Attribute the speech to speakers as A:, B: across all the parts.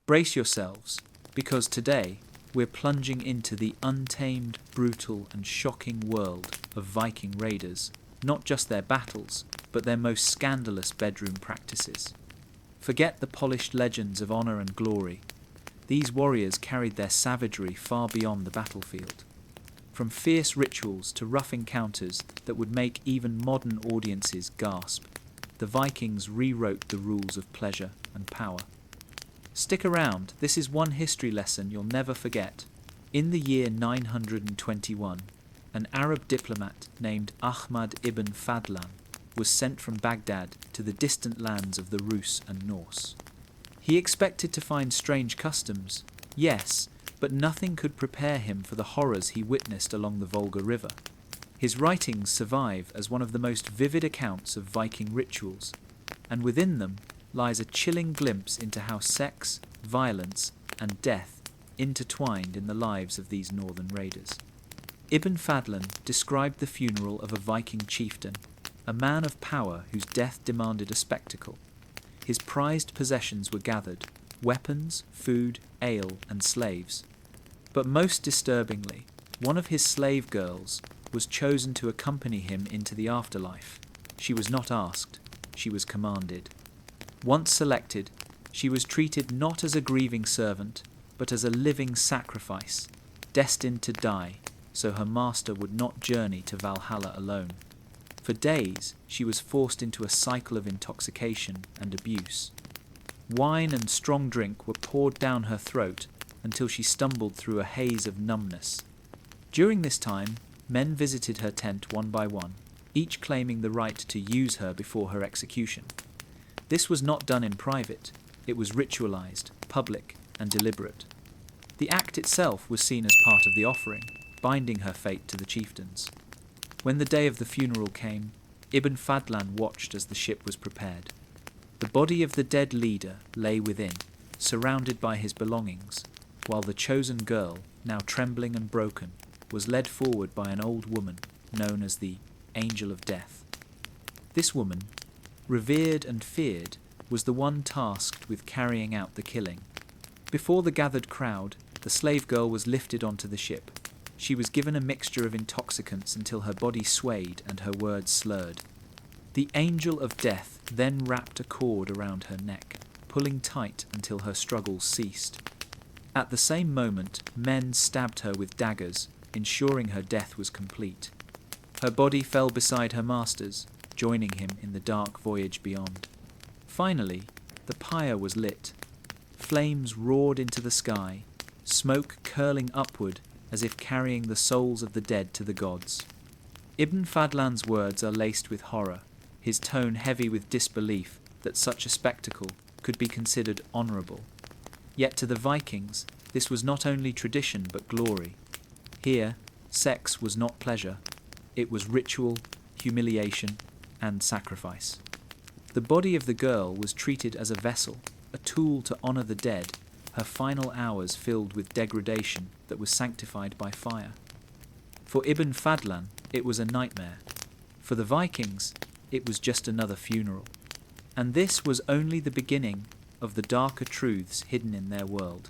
A: Brace yourselves, because today we're plunging into the untamed, brutal and shocking world of Viking raiders, not just their battles, but their most scandalous bedroom practices. Forget the polished legends of honor and glory. These warriors carried their savagery far beyond the battlefield. From fierce rituals to rough encounters that would make even modern audiences gasp, the Vikings rewrote the rules of pleasure and power. Stick around, this is one history lesson you'll never forget. In the year 921, an Arab diplomat named Ahmad ibn Fadlan was sent from Baghdad to the distant lands of the Rus and Norse. He expected to find strange customs, yes, but nothing could prepare him for the horrors he witnessed along the Volga River. His writings survive as one of the most vivid accounts of Viking rituals, and within them lies a chilling glimpse into how sex, violence, and death intertwined in the lives of these northern raiders. Ibn Fadlan described the funeral of a Viking chieftain, a man of power whose death demanded a spectacle. His prized possessions were gathered: weapons, food, ale, and slaves. But most disturbingly, one of his slave girls was chosen to accompany him into the afterlife. She was not asked, she was commanded. Once selected, she was treated not as a grieving servant, but as a living sacrifice, destined to die, so her master would not journey to Valhalla alone. For days, she was forced into a cycle of intoxication and abuse. Wine and strong drink were poured down her throat until she stumbled through a haze of numbness. During this time, men visited her tent one by one, each claiming the right to use her before her execution. This was not done in private, it was ritualized, public, and deliberate. The act itself was seen as part of the offering, binding her fate to the chieftains. When the day of the funeral came, Ibn Fadlan watched as the ship was prepared. The body of the dead leader lay within, surrounded by his belongings, while the chosen girl, now trembling and broken, was led forward by an old woman known as the Angel of Death. This woman, revered and feared, was the one tasked with carrying out the killing. Before the gathered crowd, the slave girl was lifted onto the ship. She was given a mixture of intoxicants until her body swayed and her words slurred. The Angel of Death then wrapped a cord around her neck, pulling tight until her struggles ceased. At the same moment, men stabbed her with daggers, ensuring her death was complete. Her body fell beside her master's, joining him in the dark voyage beyond. Finally, the pyre was lit. Flames roared into the sky, smoke curling upward as if carrying the souls of the dead to the gods. Ibn Fadlan's words are laced with horror, his tone heavy with disbelief that such a spectacle could be considered honourable. Yet to the Vikings, this was not only tradition but glory. Here, sex was not pleasure, it was ritual, humiliation, and sacrifice. The body of the girl was treated as a vessel, a tool to honour the dead, her final hours filled with degradation that was sanctified by fire. For Ibn Fadlan, it was a nightmare. For the Vikings, it was just another funeral. And this was only the beginning of the darker truths hidden in their world.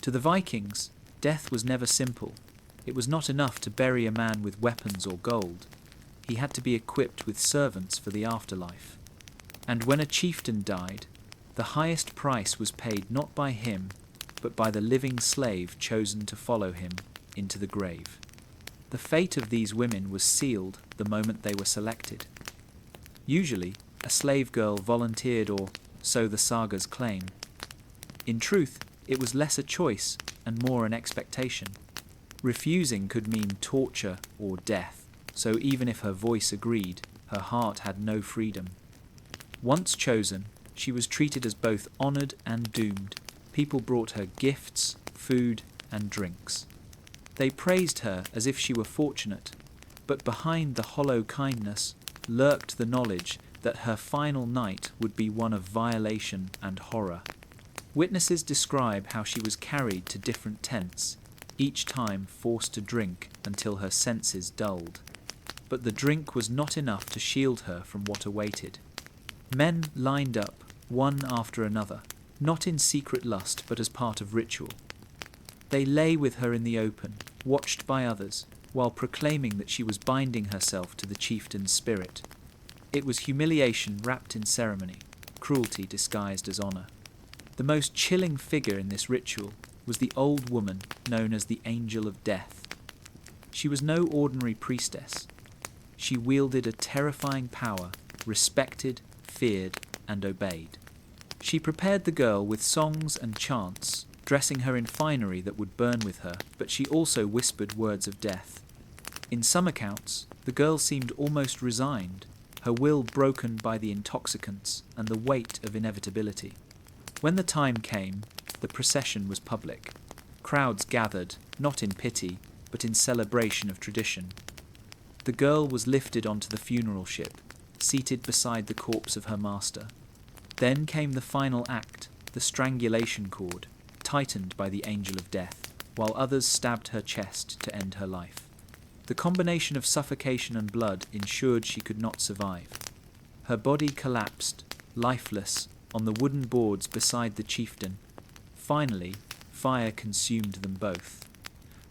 A: To the Vikings, death was never simple. It was not enough to bury a man with weapons or gold. He had to be equipped with servants for the afterlife. And when a chieftain died, the highest price was paid not by him, but by the living slave chosen to follow him into the grave. The fate of these women was sealed the moment they were selected. Usually, a slave girl volunteered, or so the sagas claim. In truth, it was less a choice and more an expectation. Refusing could mean torture or death, so even if her voice agreed, her heart had no freedom. Once chosen, she was treated as both honoured and doomed. People brought her gifts, food, and drinks. They praised her as if she were fortunate, but behind the hollow kindness lurked the knowledge that her final night would be one of violation and horror. Witnesses describe how she was carried to different tents, each time forced to drink until her senses dulled. But the drink was not enough to shield her from what awaited. Men lined up, one after another, not in secret lust but as part of ritual. They lay with her in the open, watched by others, while proclaiming that she was binding herself to the chieftain's spirit. It was humiliation wrapped in ceremony, cruelty disguised as honour. The most chilling figure in this ritual was the old woman known as the Angel of Death. She was no ordinary priestess. She wielded a terrifying power, respected, feared, and obeyed. She prepared the girl with songs and chants, dressing her in finery that would burn with her, but she also whispered words of death. In some accounts, the girl seemed almost resigned, her will broken by the intoxicants and the weight of inevitability. When the time came, the procession was public. Crowds gathered, not in pity, but in celebration of tradition. The girl was lifted onto the funeral ship, seated beside the corpse of her master. Then came the final act, the strangulation cord, tightened by the Angel of Death, while others stabbed her chest to end her life. The combination of suffocation and blood ensured she could not survive. Her body collapsed, lifeless, on the wooden boards beside the chieftain. Finally, fire consumed them both.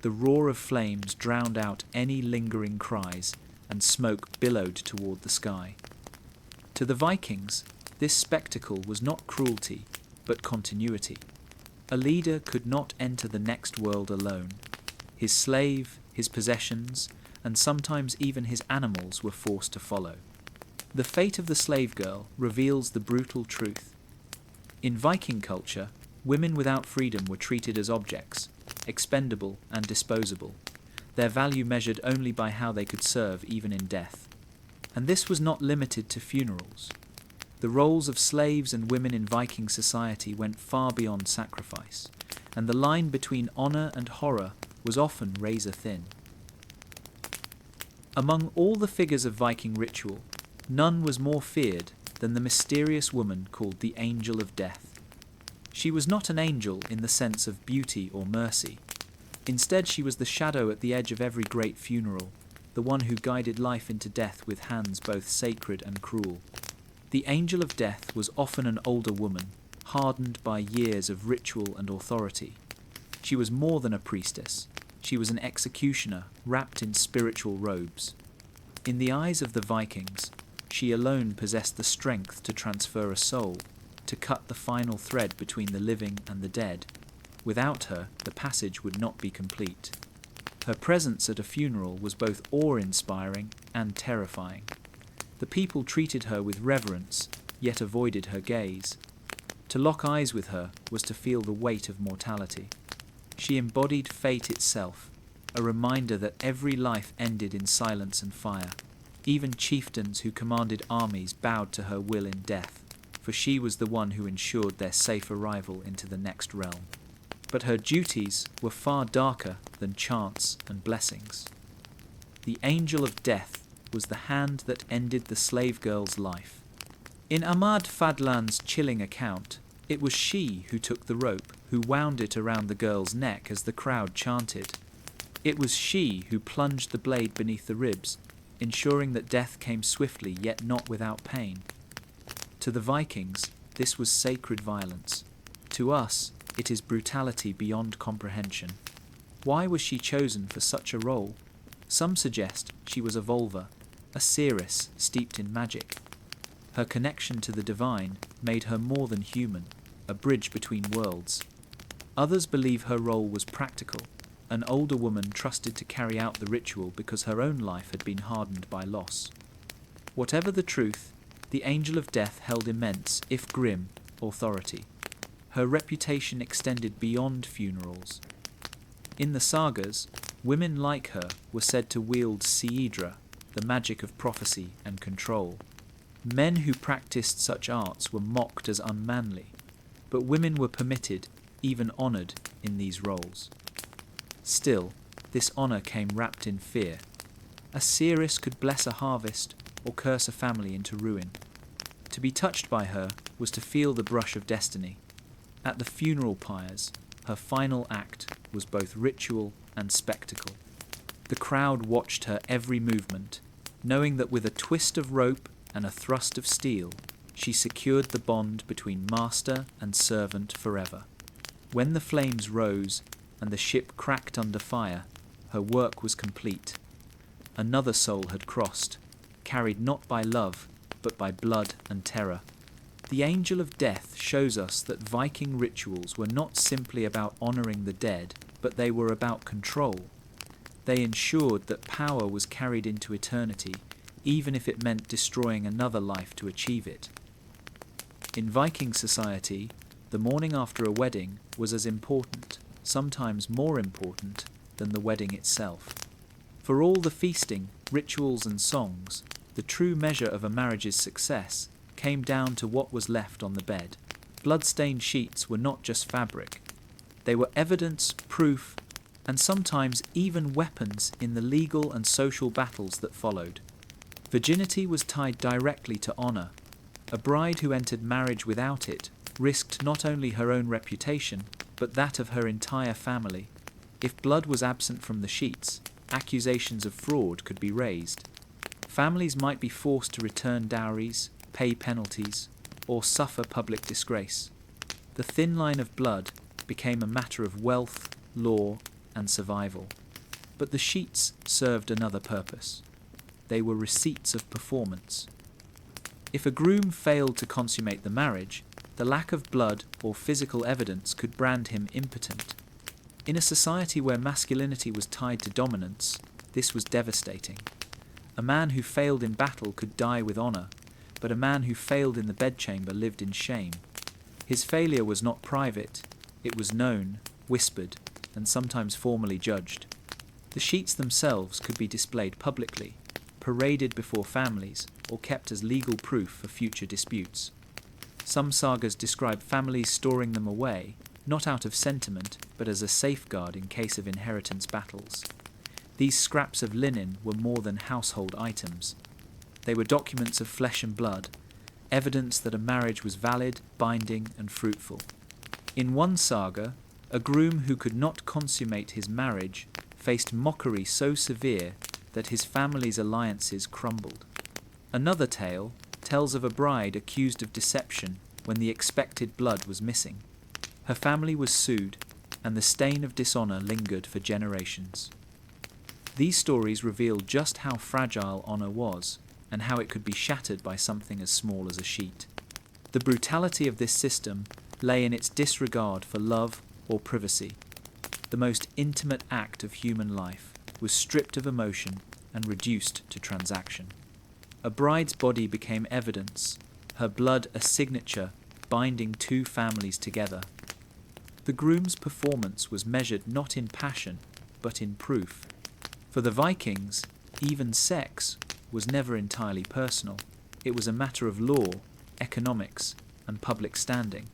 A: The roar of flames drowned out any lingering cries, and smoke billowed toward the sky. To the Vikings, this spectacle was not cruelty, but continuity. A leader could not enter the next world alone. His slave, his possessions, and sometimes even his animals were forced to follow. The fate of the slave girl reveals the brutal truth. In Viking culture, women without freedom were treated as objects, expendable and disposable, their value measured only by how they could serve even in death. And this was not limited to funerals. The roles of slaves and women in Viking society went far beyond sacrifice, and the line between honour and horror was often razor thin. Among all the figures of Viking ritual, none was more feared than the mysterious woman called the Angel of Death. She was not an angel in the sense of beauty or mercy. Instead, she was the shadow at the edge of every great funeral, the one who guided life into death with hands both sacred and cruel. The Angel of Death was often an older woman, hardened by years of ritual and authority. She was more than a priestess. She was an executioner wrapped in spiritual robes. In the eyes of the Vikings, she alone possessed the strength to transfer a soul, to cut the final thread between the living and the dead. Without her, the passage would not be complete. Her presence at a funeral was both awe-inspiring and terrifying. The people treated her with reverence, yet avoided her gaze. To lock eyes with her was to feel the weight of mortality. She embodied fate itself, a reminder that every life ended in silence and fire. Even chieftains who commanded armies bowed to her will in death, for she was the one who ensured their safe arrival into the next realm. But her duties were far darker than chants and blessings. The Angel of Death was the hand that ended the slave girl's life. In Ahmad Fadlan's chilling account, it was she who took the rope, who wound it around the girl's neck as the crowd chanted. It was she who plunged the blade beneath the ribs, ensuring that death came swiftly yet not without pain. To the Vikings, this was sacred violence. To us, it is brutality beyond comprehension. Why was she chosen for such a role? Some suggest she was a Volva, a seeress steeped in magic. Her connection to the divine made her more than human, a bridge between worlds. Others believe her role was practical, an older woman trusted to carry out the ritual because her own life had been hardened by loss. Whatever the truth, the Angel of Death held immense, if grim, authority. Her reputation extended beyond funerals. In the sagas, women like her were said to wield Seidra, the magic of prophecy and control. Men who practiced such arts were mocked as unmanly, but women were permitted, even honoured, in these roles. Still, this honour came wrapped in fear. A seeress could bless a harvest or curse a family into ruin. To be touched by her was to feel the brush of destiny. At the funeral pyres, her final act was both ritual and spectacle. The crowd watched her every movement, knowing that with a twist of rope and a thrust of steel, she secured the bond between master and servant forever. When the flames rose and the ship cracked under fire, her work was complete. Another soul had crossed, carried not by love, but by blood and terror. The angel of death shows us that Viking rituals were not simply about honouring the dead, but they were about control. They ensured that power was carried into eternity, even if it meant destroying another life to achieve it. In Viking society, the morning after a wedding was as important, sometimes more important, than the wedding itself. For all the feasting, rituals and songs, the true measure of a marriage's success came down to what was left on the bed. Blood-stained sheets were not just fabric. They were evidence, proof, and sometimes even weapons in the legal and social battles that followed. Virginity was tied directly to honour. A bride who entered marriage without it risked not only her own reputation, but that of her entire family. If blood was absent from the sheets, accusations of fraud could be raised. Families might be forced to return dowries, pay penalties, or suffer public disgrace. The thin line of blood became a matter of wealth, law, and survival. But the sheets served another purpose. They were receipts of performance. If a groom failed to consummate the marriage, the lack of blood or physical evidence could brand him impotent. In a society where masculinity was tied to dominance, this was devastating. A man who failed in battle could die with honour, but a man who failed in the bedchamber lived in shame. His failure was not private, it was known, whispered, and sometimes formally judged. The sheets themselves could be displayed publicly, paraded before families, or kept as legal proof for future disputes. Some sagas describe families storing them away, not out of sentiment, but as a safeguard in case of inheritance battles. These scraps of linen were more than household items. They were documents of flesh and blood, evidence that a marriage was valid, binding, and fruitful. In one saga, a groom who could not consummate his marriage faced mockery so severe that his family's alliances crumbled. Another tale tells of a bride accused of deception when the expected blood was missing. Her family was sued, and the stain of dishonour lingered for generations. These stories reveal just how fragile honour was, and how it could be shattered by something as small as a sheet. The brutality of this system lay in its disregard for love or privacy. The most intimate act of human life was stripped of emotion and reduced to transaction. A bride's body became evidence, her blood a signature binding two families together. The groom's performance was measured not in passion, but in proof. For the Vikings, even sex was never entirely personal. It was a matter of law, economics, and public standing.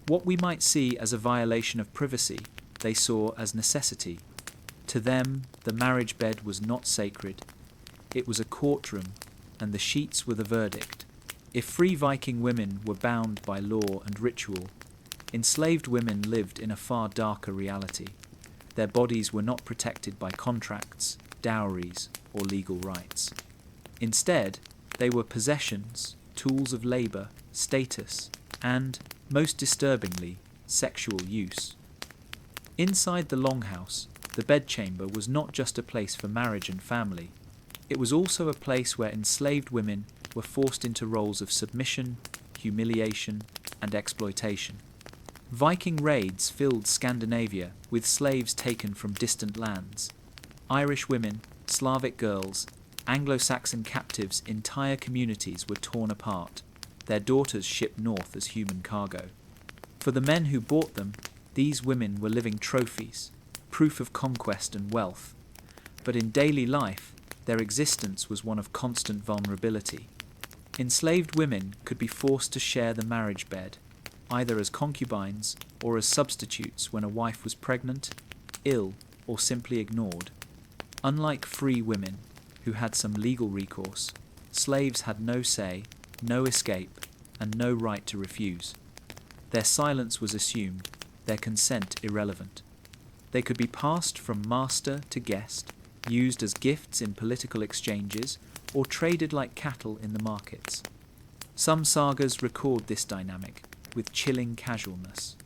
A: What we might see as a violation of privacy, they saw as necessity. To them, the marriage bed was not sacred. It was a courtroom, and the sheets were the verdict. If free Viking women were bound by law and ritual, enslaved women lived in a far darker reality. Their bodies were not protected by contracts, dowries, or legal rights. Instead, they were possessions, tools of labour, status, and, most disturbingly, sexual use. Inside the longhouse, the bedchamber was not just a place for marriage and family. It was also a place where enslaved women were forced into roles of submission, humiliation, and exploitation. Viking raids filled Scandinavia with slaves taken from distant lands. Irish women, Slavic girls, Anglo-Saxon captives, entire communities were torn apart, their daughters shipped north as human cargo. For the men who bought them, these women were living trophies, proof of conquest and wealth. But in daily life, their existence was one of constant vulnerability. Enslaved women could be forced to share the marriage bed, either as concubines or as substitutes when a wife was pregnant, ill, or simply ignored. Unlike free women, who had some legal recourse, slaves had no say, no escape, and no right to refuse. Their silence was assumed, their consent irrelevant. They could be passed from master to guest, used as gifts in political exchanges, or traded like cattle in the markets. Some sagas record this dynamic with chilling casualness.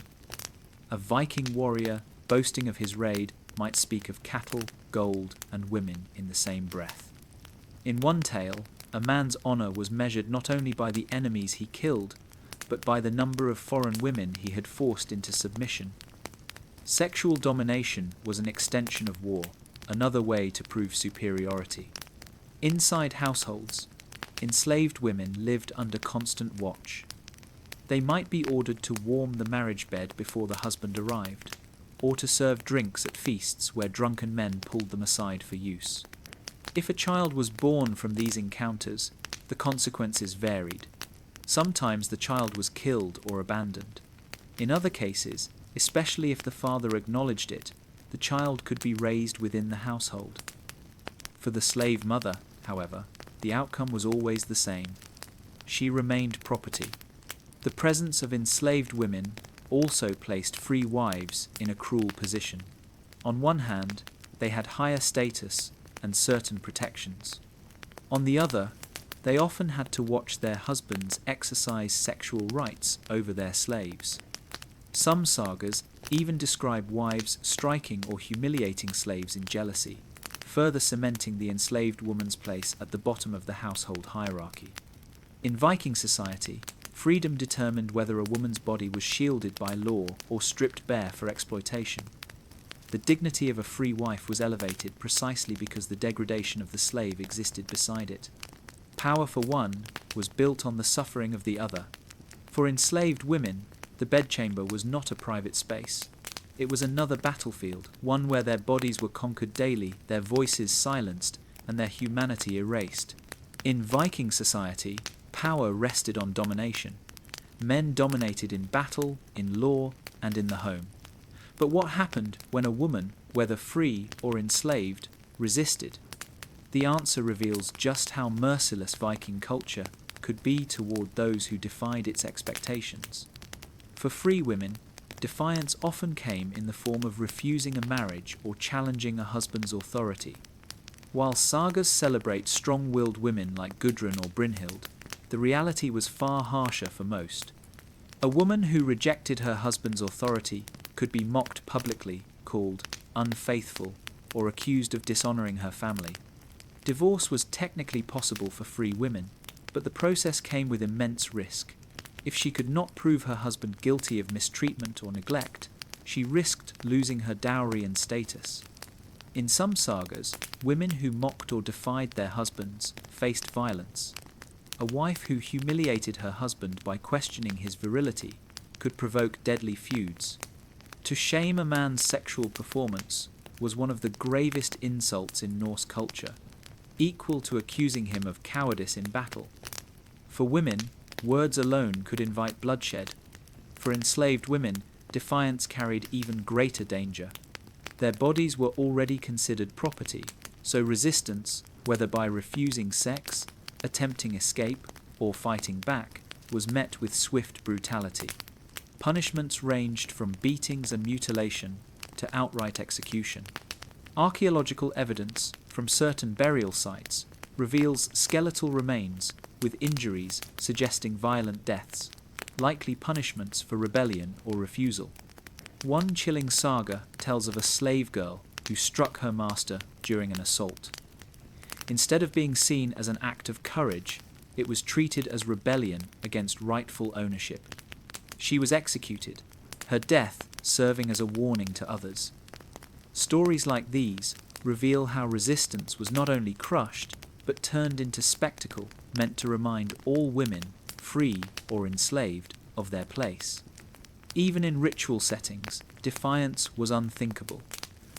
A: A Viking warrior boasting of his raid might speak of cattle, gold, and women in the same breath. In one tale, a man's honour was measured not only by the enemies he killed, but by the number of foreign women he had forced into submission. Sexual domination was an extension of war, another way to prove superiority. Inside households, enslaved women lived under constant watch. They might be ordered to warm the marriage bed before the husband arrived, or to serve drinks at feasts where drunken men pulled them aside for use. If a child was born from these encounters, the consequences varied. Sometimes the child was killed or abandoned. In other cases, especially if the father acknowledged it, the child could be raised within the household. For the slave mother, however, the outcome was always the same. She remained property. The presence of enslaved women also placed free wives in a cruel position. On one hand, they had higher status and certain protections. On the other, they often had to watch their husbands exercise sexual rights over their slaves. Some sagas even describe wives striking or humiliating slaves in jealousy, further cementing the enslaved woman's place at the bottom of the household hierarchy. In Viking society, freedom determined whether a woman's body was shielded by law or stripped bare for exploitation. The dignity of a free wife was elevated precisely because the degradation of the slave existed beside it. Power for one was built on the suffering of the other. For enslaved women, the bedchamber was not a private space. It was another battlefield, one where their bodies were conquered daily, their voices silenced, and their humanity erased. In Viking society, power rested on domination. Men dominated in battle, in law, and in the home. But what happened when a woman, whether free or enslaved, resisted? The answer reveals just how merciless Viking culture could be toward those who defied its expectations. For free women, defiance often came in the form of refusing a marriage or challenging a husband's authority. While sagas celebrate strong-willed women like Gudrun or Brynhild, the reality was far harsher for most. A woman who rejected her husband's authority could be mocked publicly, called unfaithful, or accused of dishonoring her family. Divorce was technically possible for free women, but the process came with immense risk. If she could not prove her husband guilty of mistreatment or neglect, she risked losing her dowry and status. In some sagas, women who mocked or defied their husbands faced violence. A wife who humiliated her husband by questioning his virility could provoke deadly feuds. To shame a man's sexual performance was one of the gravest insults in Norse culture, equal to accusing him of cowardice in battle. For women, words alone could invite bloodshed. For enslaved women, defiance carried even greater danger. Their bodies were already considered property, so resistance, whether by refusing sex, attempting escape, or fighting back, was met with swift brutality. Punishments ranged from beatings and mutilation to outright execution. Archaeological evidence from certain burial sites reveals skeletal remains with injuries suggesting violent deaths, likely punishments for rebellion or refusal. One chilling saga tells of a slave girl who struck her master during an assault. Instead of being seen as an act of courage, it was treated as rebellion against rightful ownership. She was executed, her death serving as a warning to others. Stories like these reveal how resistance was not only crushed, but turned into spectacle meant to remind all women, free or enslaved, of their place. Even in ritual settings, defiance was unthinkable.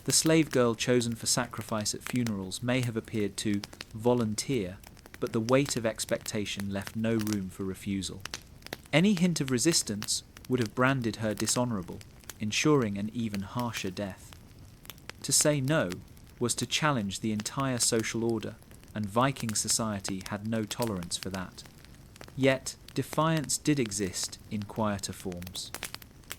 A: The slave girl chosen for sacrifice at funerals may have appeared to volunteer, but the weight of expectation left no room for refusal. Any hint of resistance would have branded her dishonourable, ensuring an even harsher death. To say no was to challenge the entire social order, and Viking society had no tolerance for that. Yet, defiance did exist in quieter forms.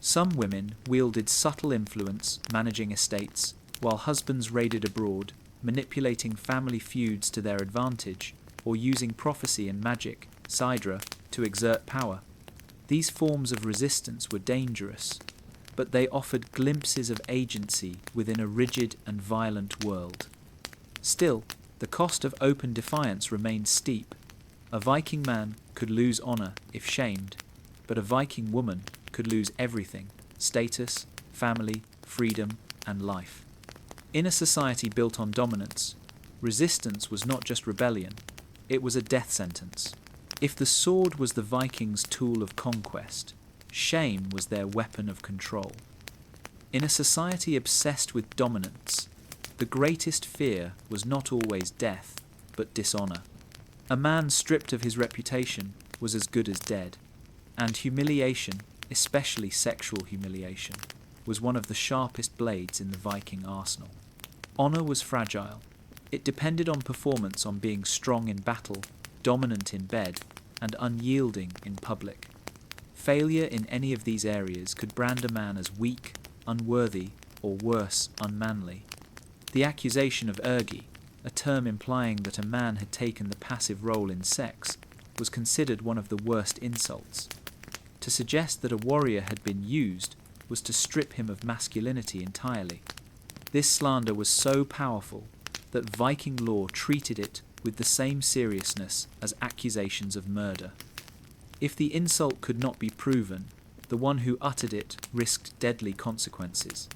A: Some women wielded subtle influence, managing estates, while husbands raided abroad, manipulating family feuds to their advantage, or using prophecy and magic, Sidra, to exert power. These forms of resistance were dangerous, but they offered glimpses of agency within a rigid and violent world. Still, the cost of open defiance remained steep. A Viking man could lose honor if shamed, but a Viking woman could lose everything: status, family, freedom, and life. In a society built on dominance, resistance was not just rebellion, it was a death sentence. If the sword was the Vikings' tool of conquest, shame was their weapon of control. In a society obsessed with dominance, the greatest fear was not always death, but dishonor. A man stripped of his reputation was as good as dead, and humiliation, especially sexual humiliation, was one of the sharpest blades in the Viking arsenal. Honor was fragile. It depended on performance, on being strong in battle, dominant in bed, and unyielding in public. Failure in any of these areas could brand a man as weak, unworthy, or worse, unmanly. The accusation of ergi, a term implying that a man had taken the passive role in sex, was considered one of the worst insults. To suggest that a warrior had been used was to strip him of masculinity entirely. This slander was so powerful that Viking law treated it with the same seriousness as accusations of murder. If the insult could not be proven, the one who uttered it risked deadly consequences.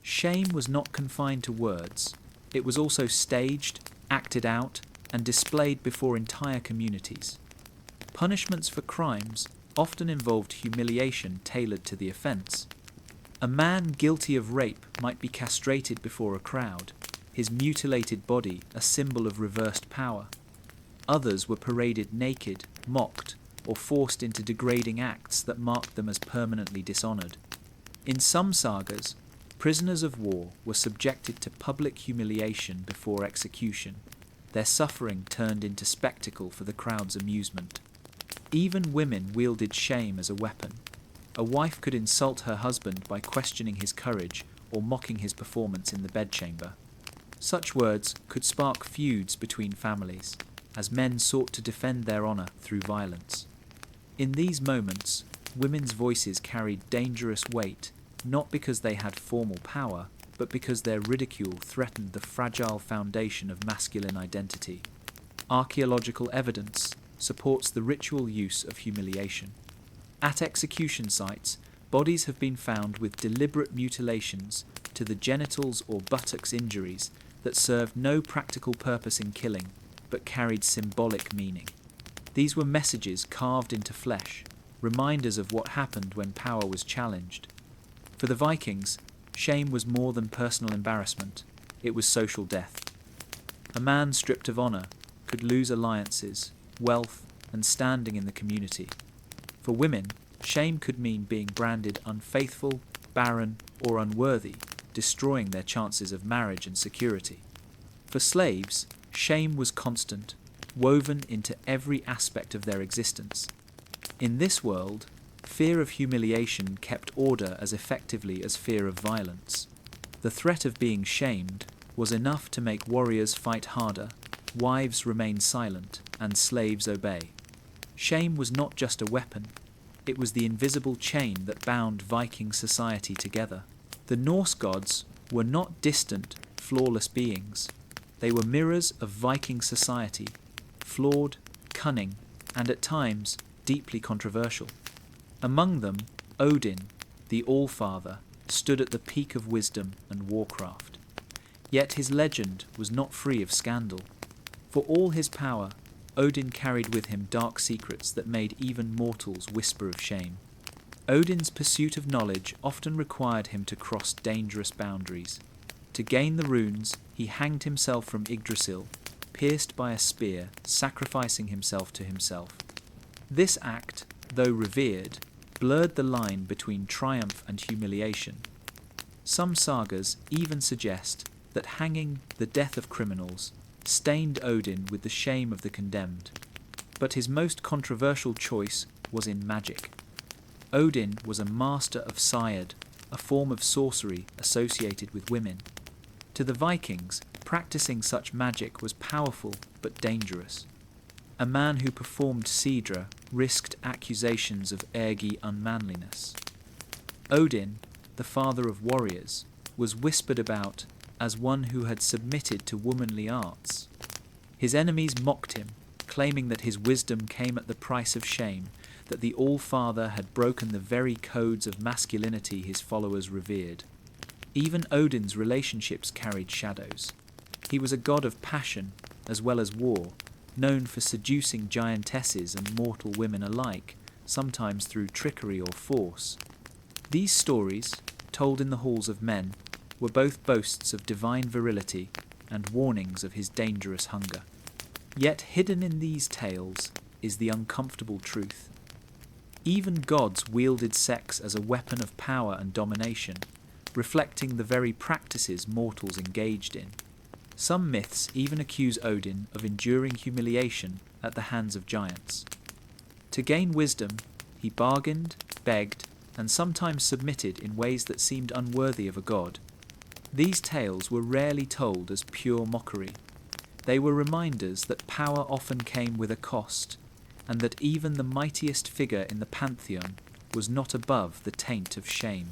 A: Shame was not confined to words. It was also staged, acted out, and displayed before entire communities. Punishments for crimes often involved humiliation tailored to the offence. A man guilty of rape might be castrated before a crowd, his mutilated body a symbol of reversed power. Others were paraded naked, mocked, or forced into degrading acts that marked them as permanently dishonoured. In some sagas, prisoners of war were subjected to public humiliation before execution, their suffering turned into spectacle for the crowd's amusement. Even women wielded shame as a weapon. A wife could insult her husband by questioning his courage or mocking his performance in the bedchamber. Such words could spark feuds between families, as men sought to defend their honour through violence. In these moments, women's voices carried dangerous weight, not because they had formal power, but because their ridicule threatened the fragile foundation of masculine identity. Archaeological evidence supports the ritual use of humiliation. At execution sites, bodies have been found with deliberate mutilations to the genitals or buttocks injuries that served no practical purpose in killing, but carried symbolic meaning. These were messages carved into flesh, reminders of what happened when power was challenged. For the Vikings, shame was more than personal embarrassment, it was social death. A man stripped of honour could lose alliances, wealth, and standing in the community. For women, shame could mean being branded unfaithful, barren, or unworthy, destroying their chances of marriage and security. For slaves, shame was constant, woven into every aspect of their existence. In this world, fear of humiliation kept order as effectively as fear of violence. The threat of being shamed was enough to make warriors fight harder, wives remain silent, and slaves obey. Shame was not just a weapon, it was the invisible chain that bound Viking society together. The Norse gods were not distant, flawless beings. They were mirrors of Viking society, flawed, cunning, and at times deeply controversial. Among them, Odin, the All-Father, stood at the peak of wisdom and warcraft. Yet his legend was not free of scandal. For all his power, Odin carried with him dark secrets that made even mortals whisper of shame. Odin's pursuit of knowledge often required him to cross dangerous boundaries. To gain the runes, he hanged himself from Yggdrasil, pierced by a spear, sacrificing himself to himself. This act, though revered, blurred the line between triumph and humiliation. Some sagas even suggest that hanging, the death of criminals, stained Odin with the shame of the condemned. But his most controversial choice was in magic. Odin was a master of Syod, a form of sorcery associated with women. To the Vikings, practicing such magic was powerful but dangerous. A man who performed Sidra, risked accusations of ergi unmanliness. Odin, the father of warriors, was whispered about as one who had submitted to womanly arts. His enemies mocked him, claiming that his wisdom came at the price of shame, that the All-Father had broken the very codes of masculinity his followers revered. Even Odin's relationships carried shadows. He was a god of passion as well as war, known for seducing giantesses and mortal women alike, sometimes through trickery or force. These stories, told in the halls of men, were both boasts of divine virility and warnings of his dangerous hunger. Yet hidden in these tales is the uncomfortable truth. Even gods wielded sex as a weapon of power and domination, reflecting the very practices mortals engaged in. Some myths even accuse Odin of enduring humiliation at the hands of giants. To gain wisdom, he bargained, begged, and sometimes submitted in ways that seemed unworthy of a god. These tales were rarely told as pure mockery. They were reminders that power often came with a cost, and that even the mightiest figure in the pantheon was not above the taint of shame.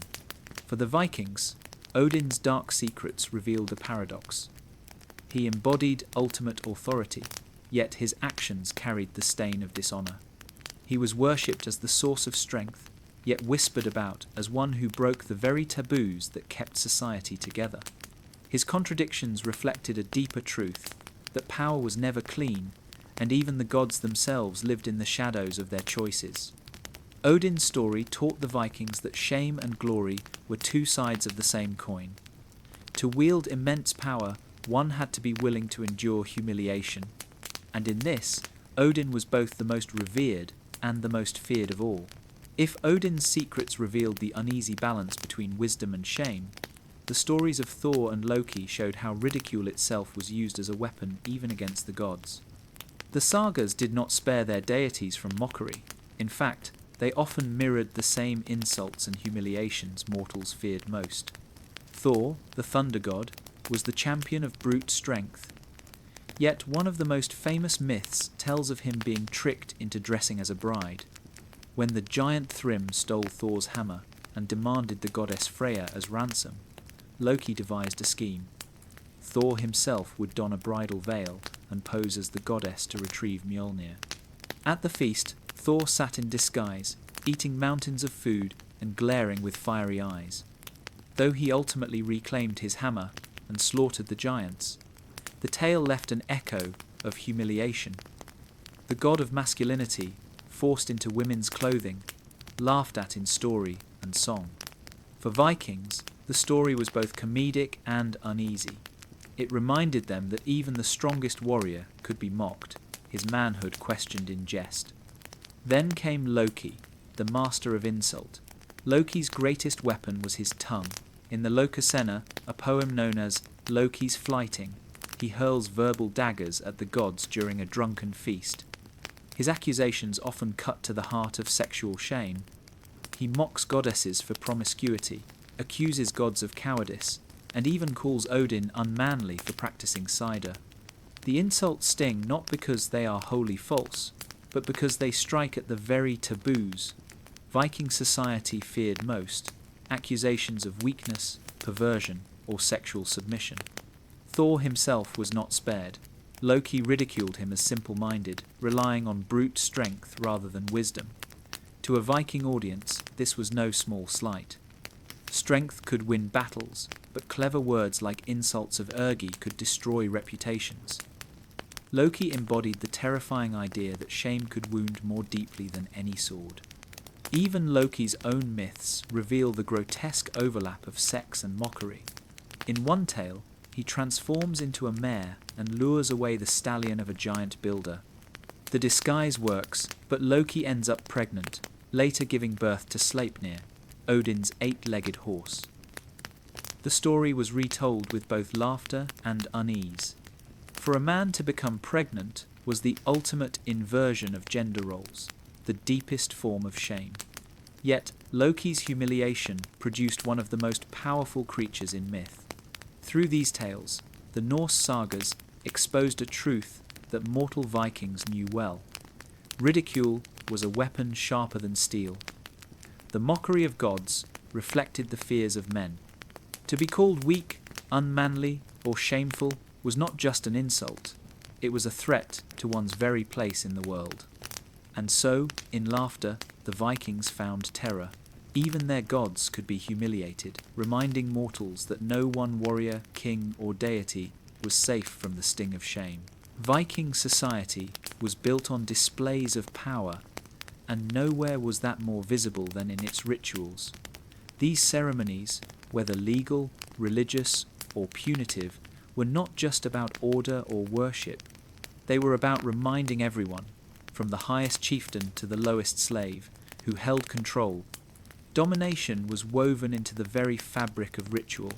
A: For the Vikings, Odin's dark secrets revealed a paradox. He embodied ultimate authority, yet his actions carried the stain of dishonor. He was worshipped as the source of strength, yet whispered about as one who broke the very taboos that kept society together. His contradictions reflected a deeper truth, that power was never clean, and even the gods themselves lived in the shadows of their choices. Odin's story taught the Vikings that shame and glory were two sides of the same coin. To wield immense power, one had to be willing to endure humiliation, and in this, Odin was both the most revered and the most feared of all. If Odin's secrets revealed the uneasy balance between wisdom and shame, the stories of Thor and Loki showed how ridicule itself was used as a weapon even against the gods. The sagas did not spare their deities from mockery. In fact, they often mirrored the same insults and humiliations mortals feared most. Thor, the thunder god, was the champion of brute strength. Yet one of the most famous myths tells of him being tricked into dressing as a bride. When the giant Thrym stole Thor's hammer and demanded the goddess Freya as ransom, Loki devised a scheme. Thor himself would don a bridal veil and pose as the goddess to retrieve Mjolnir. At the feast, Thor sat in disguise, eating mountains of food and glaring with fiery eyes. Though he ultimately reclaimed his hammer and slaughtered the giants, the tale left an echo of humiliation. The god of masculinity, forced into women's clothing, laughed at in story and song. For Vikings, the story was both comedic and uneasy. It reminded them that even the strongest warrior could be mocked, his manhood questioned in jest. Then came Loki, the master of insult. Loki's greatest weapon was his tongue. In the Lokasenna, a poem known as Loki's Flighting, he hurls verbal daggers at the gods during a drunken feast. His accusations often cut to the heart of sexual shame. He mocks goddesses for promiscuity, accuses gods of cowardice, and even calls Odin unmanly for practicing cider. The insults sting not because they are wholly false, but because they strike at the very taboos Viking society feared most: accusations of weakness, perversion, or sexual submission. Thor himself was not spared. Loki ridiculed him as simple-minded, relying on brute strength rather than wisdom. To a Viking audience, this was no small slight. Strength could win battles, but clever words like insults of ergi could destroy reputations. Loki embodied the terrifying idea that shame could wound more deeply than any sword. Even Loki's own myths reveal the grotesque overlap of sex and mockery. In one tale, he transforms into a mare and lures away the stallion of a giant builder. The disguise works, but Loki ends up pregnant, later giving birth to Sleipnir, Odin's 8-legged horse. The story was retold with both laughter and unease. For a man to become pregnant was the ultimate inversion of gender roles, the deepest form of shame. Yet Loki's humiliation produced one of the most powerful creatures in myth. Through these tales, the Norse sagas exposed a truth that mortal Vikings knew well. Ridicule, was a weapon sharper than steel. The mockery of gods reflected the fears of men. To be called weak, unmanly, or shameful was not just an insult, it was a threat to one's very place in the world. And so, in laughter, the Vikings found terror. Even their gods could be humiliated, reminding mortals that no one warrior, king, or deity was safe from the sting of shame. Viking society was built on displays of power, and nowhere was that more visible than in its rituals. These ceremonies, whether legal, religious, or punitive, were not just about order or worship. They were about reminding everyone, from the highest chieftain to the lowest slave, who held control. Domination was woven into the very fabric of ritual,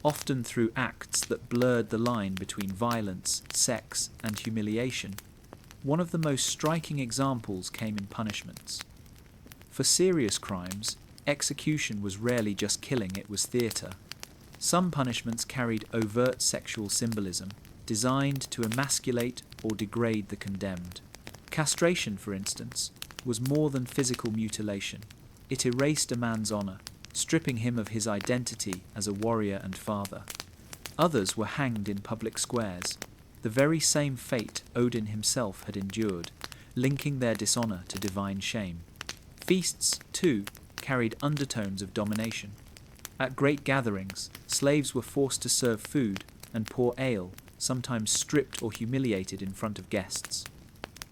A: often through acts that blurred the line between violence, sex, and humiliation. One of the most striking examples came in punishments. For serious crimes, execution was rarely just killing, it was theatre. Some punishments carried overt sexual symbolism, designed to emasculate or degrade the condemned. Castration, for instance, was more than physical mutilation. It erased a man's honour, stripping him of his identity as a warrior and father. Others were hanged in public squares, the very same fate Odin himself had endured, linking their dishonour to divine shame. Feasts, too, carried undertones of domination. At great gatherings, slaves were forced to serve food and pour ale, sometimes stripped or humiliated in front of guests.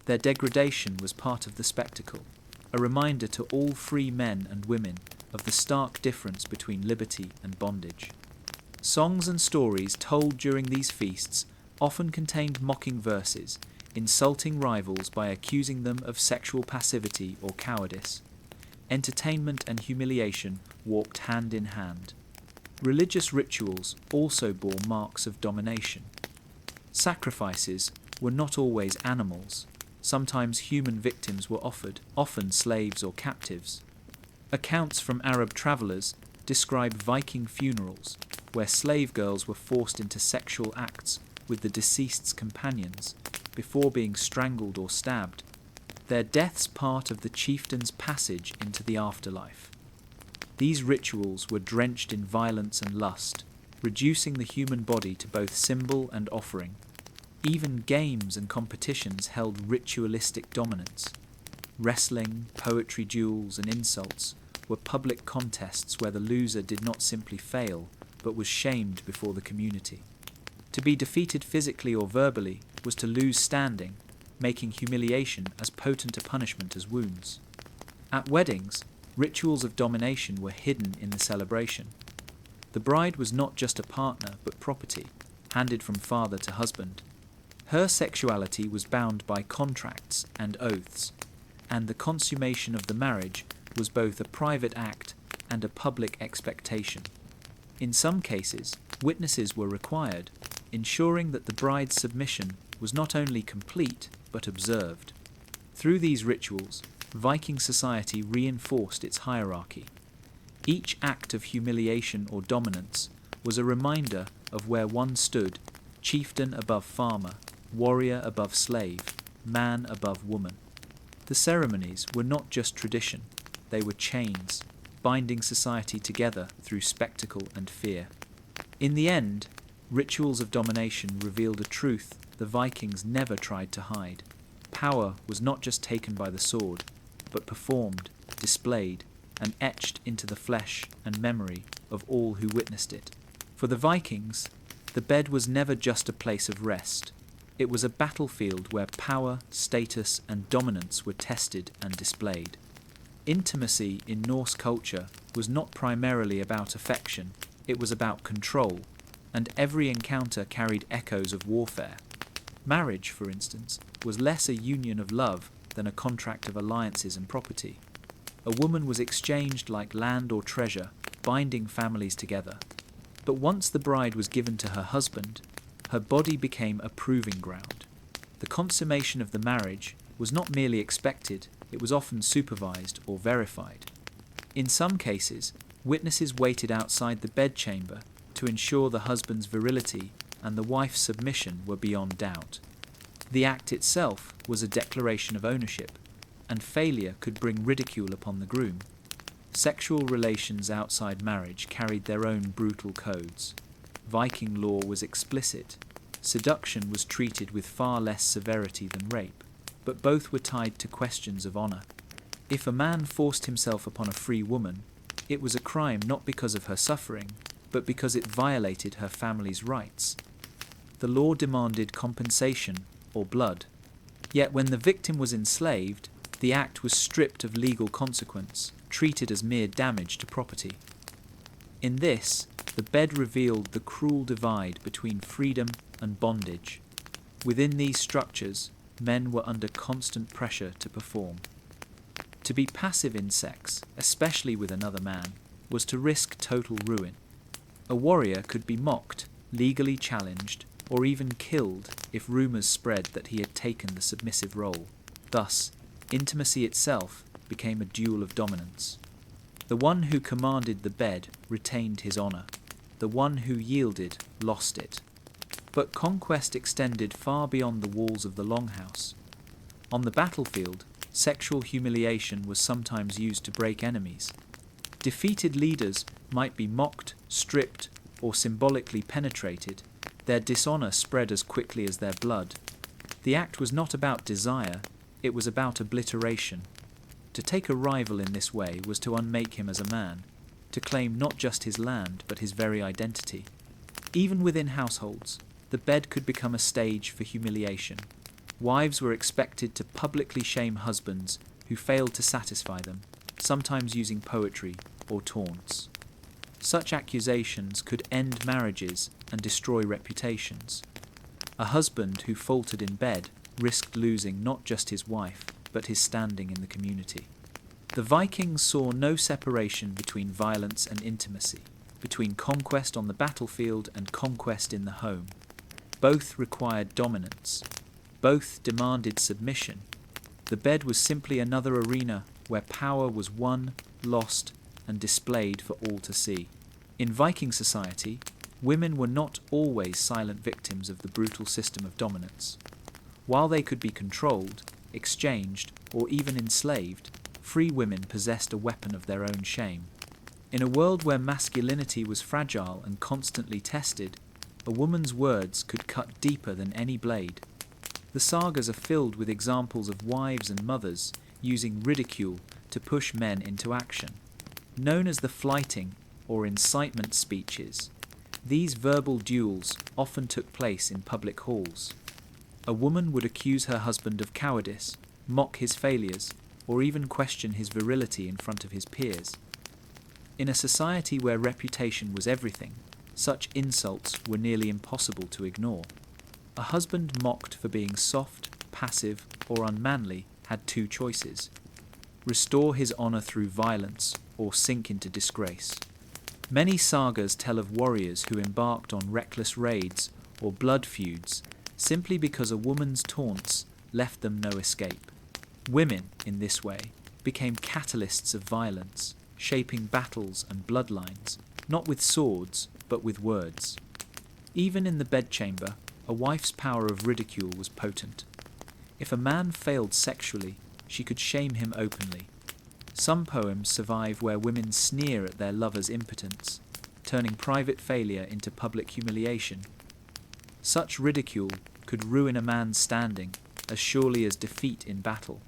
A: Their degradation was part of the spectacle, a reminder to all free men and women of the stark difference between liberty and bondage. Songs and stories told during these feasts often contained mocking verses, insulting rivals by accusing them of sexual passivity or cowardice. Entertainment and humiliation walked hand in hand. Religious rituals also bore marks of domination. Sacrifices were not always animals. Sometimes human victims were offered, often slaves or captives. Accounts from Arab travellers describe Viking funerals, where slave girls were forced into sexual acts with the deceased's companions before being strangled or stabbed, their deaths part of the chieftain's passage into the afterlife. These rituals were drenched in violence and lust, reducing the human body to both symbol and offering. Even games and competitions held ritualistic dominance. Wrestling, poetry duels, and insults were public contests where the loser did not simply fail, but was shamed before the community. To be defeated physically or verbally was to lose standing, making humiliation as potent a punishment as wounds. At weddings, rituals of domination were hidden in the celebration. The bride was not just a partner, but property, handed from father to husband. Her sexuality was bound by contracts and oaths, and the consummation of the marriage was both a private act and a public expectation. In some cases, witnesses were required, ensuring that the bride's submission was not only complete but observed. Through these rituals, Viking society reinforced its hierarchy. Each act of humiliation or dominance was a reminder of where one stood, chieftain above farmer, warrior above slave, man above woman. The ceremonies were not just tradition, they were chains, binding society together through spectacle and fear. In the end, rituals of domination revealed a truth the Vikings never tried to hide. Power was not just taken by the sword, but performed, displayed, and etched into the flesh and memory of all who witnessed it. For the Vikings, the bed was never just a place of rest. It was a battlefield where power, status, and dominance were tested and displayed. Intimacy in Norse culture was not primarily about affection, it was about control, and every encounter carried echoes of warfare. Marriage, for instance, was less a union of love than a contract of alliances and property. A woman was exchanged like land or treasure, binding families together. But once the bride was given to her husband, her body became a proving ground. The consummation of the marriage was not merely expected, it was often supervised or verified. In some cases, witnesses waited outside the bedchamber to ensure the husband's virility and the wife's submission were beyond doubt. The act itself was a declaration of ownership, and failure could bring ridicule upon the groom. Sexual relations outside marriage carried their own brutal codes. Viking law was explicit. Seduction was treated with far less severity than rape, but both were tied to questions of honor. If a man forced himself upon a free woman, it was a crime not because of her suffering, but because it violated her family's rights. The law demanded compensation or blood. Yet when the victim was enslaved, the act was stripped of legal consequence, treated as mere damage to property. In this, the bed revealed the cruel divide between freedom and bondage. Within these structures, men were under constant pressure to perform. To be passive in sex, especially with another man, was to risk total ruin. A warrior could be mocked, legally challenged, or even killed if rumors spread that he had taken the submissive role. Thus, intimacy itself became a duel of dominance. The one who commanded the bed retained his honor. The one who yielded lost it. But conquest extended far beyond the walls of the longhouse. On the battlefield, sexual humiliation was sometimes used to break enemies. Defeated leaders might be mocked, stripped, or symbolically penetrated. Their dishonor spread as quickly as their blood. The act was not about desire, it was about obliteration. To take a rival in this way was to unmake him as a man, to claim not just his land but his very identity. Even within households, the bed could become a stage for humiliation. Wives were expected to publicly shame husbands who failed to satisfy them, sometimes using poetry or taunts. Such accusations could end marriages and destroy reputations. A husband who faltered in bed risked losing not just his wife, but his standing in the community. The Vikings saw no separation between violence and intimacy, between conquest on the battlefield and conquest in the home. Both required dominance. Both demanded submission. The bed was simply another arena where power was won, lost, and displayed for all to see. In Viking society, women were not always silent victims of the brutal system of dominance. While they could be controlled, exchanged, or even enslaved, free women possessed a weapon of their own shame. In a world where masculinity was fragile and constantly tested, a woman's words could cut deeper than any blade. The sagas are filled with examples of wives and mothers using ridicule to push men into action. Known as the flyting or incitement speeches, these verbal duels often took place in public halls. A woman would accuse her husband of cowardice, mock his failures, or even question his virility in front of his peers. In a society where reputation was everything, such insults were nearly impossible to ignore. A husband mocked for being soft, passive, or unmanly had two choices: restore his honor through violence or sink into disgrace. Many sagas tell of warriors who embarked on reckless raids or blood feuds simply because a woman's taunts left them no escape. Women, in this way, became catalysts of violence, shaping battles and bloodlines, not with swords, but with words. Even in the bedchamber, a wife's power of ridicule was potent. If a man failed sexually, she could shame him openly. Some poems survive where women sneer at their lover's impotence, turning private failure into public humiliation. Such ridicule could ruin a man's standing as surely as defeat in battle.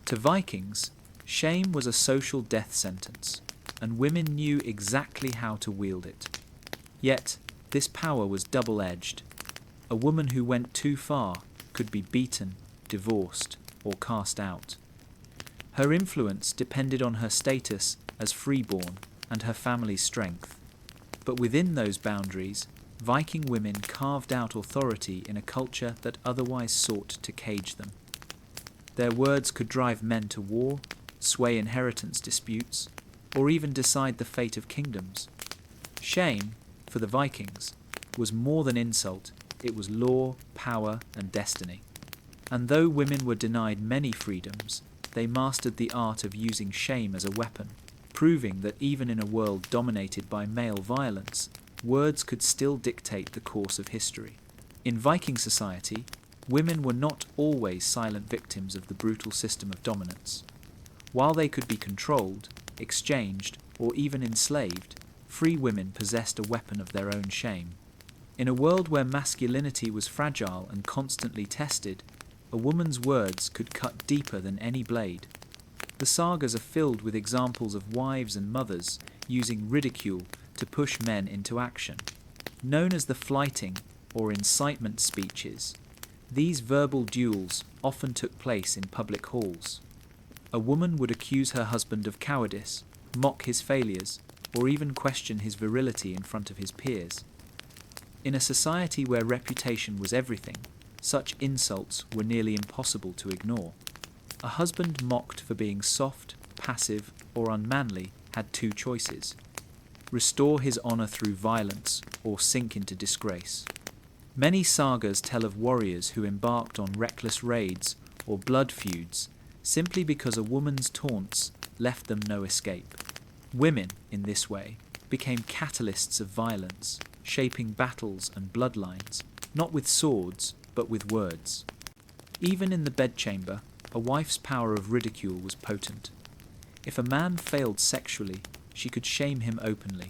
A: To Vikings, shame was a social death sentence, and women knew exactly how to wield it. Yet, this power was double-edged. A woman who went too far could be beaten, divorced, or cast out. Her influence depended on her status as freeborn and her family's strength. But within those boundaries, Viking women carved out authority in a culture that otherwise sought to cage them. Their words could drive men to war, sway inheritance disputes, or even decide the fate of kingdoms. Shame, for the Vikings, was more than insult, it was law, power, and destiny. And though women were denied many freedoms, they mastered the art of using shame as a weapon, proving that even in a world dominated by male violence, words could still dictate the course of history. In Viking society, women were not always silent victims of the brutal system of dominance. While they could be controlled, exchanged, or even enslaved, free women possessed a weapon of their own shame. In a world where masculinity was fragile and constantly tested, a woman's words could cut deeper than any blade. The sagas are filled with examples of wives and mothers using ridicule to push men into action. Known as the flyting or incitement speeches, these verbal duels often took place in public halls. A woman would accuse her husband of cowardice, mock his failures, or even question his virility in front of his peers. In a society where reputation was everything, such insults were nearly impossible to ignore. A husband mocked for being soft, passive, or unmanly had two choices: restore his honor through violence or sink into disgrace. Many sagas tell of warriors who embarked on reckless raids or blood feuds simply because a woman's taunts left them no escape. Women, in this way, became catalysts of violence, shaping battles and bloodlines, not with swords, but with words. Even in the bedchamber, a wife's power of ridicule was potent. If a man failed sexually, she could shame him openly.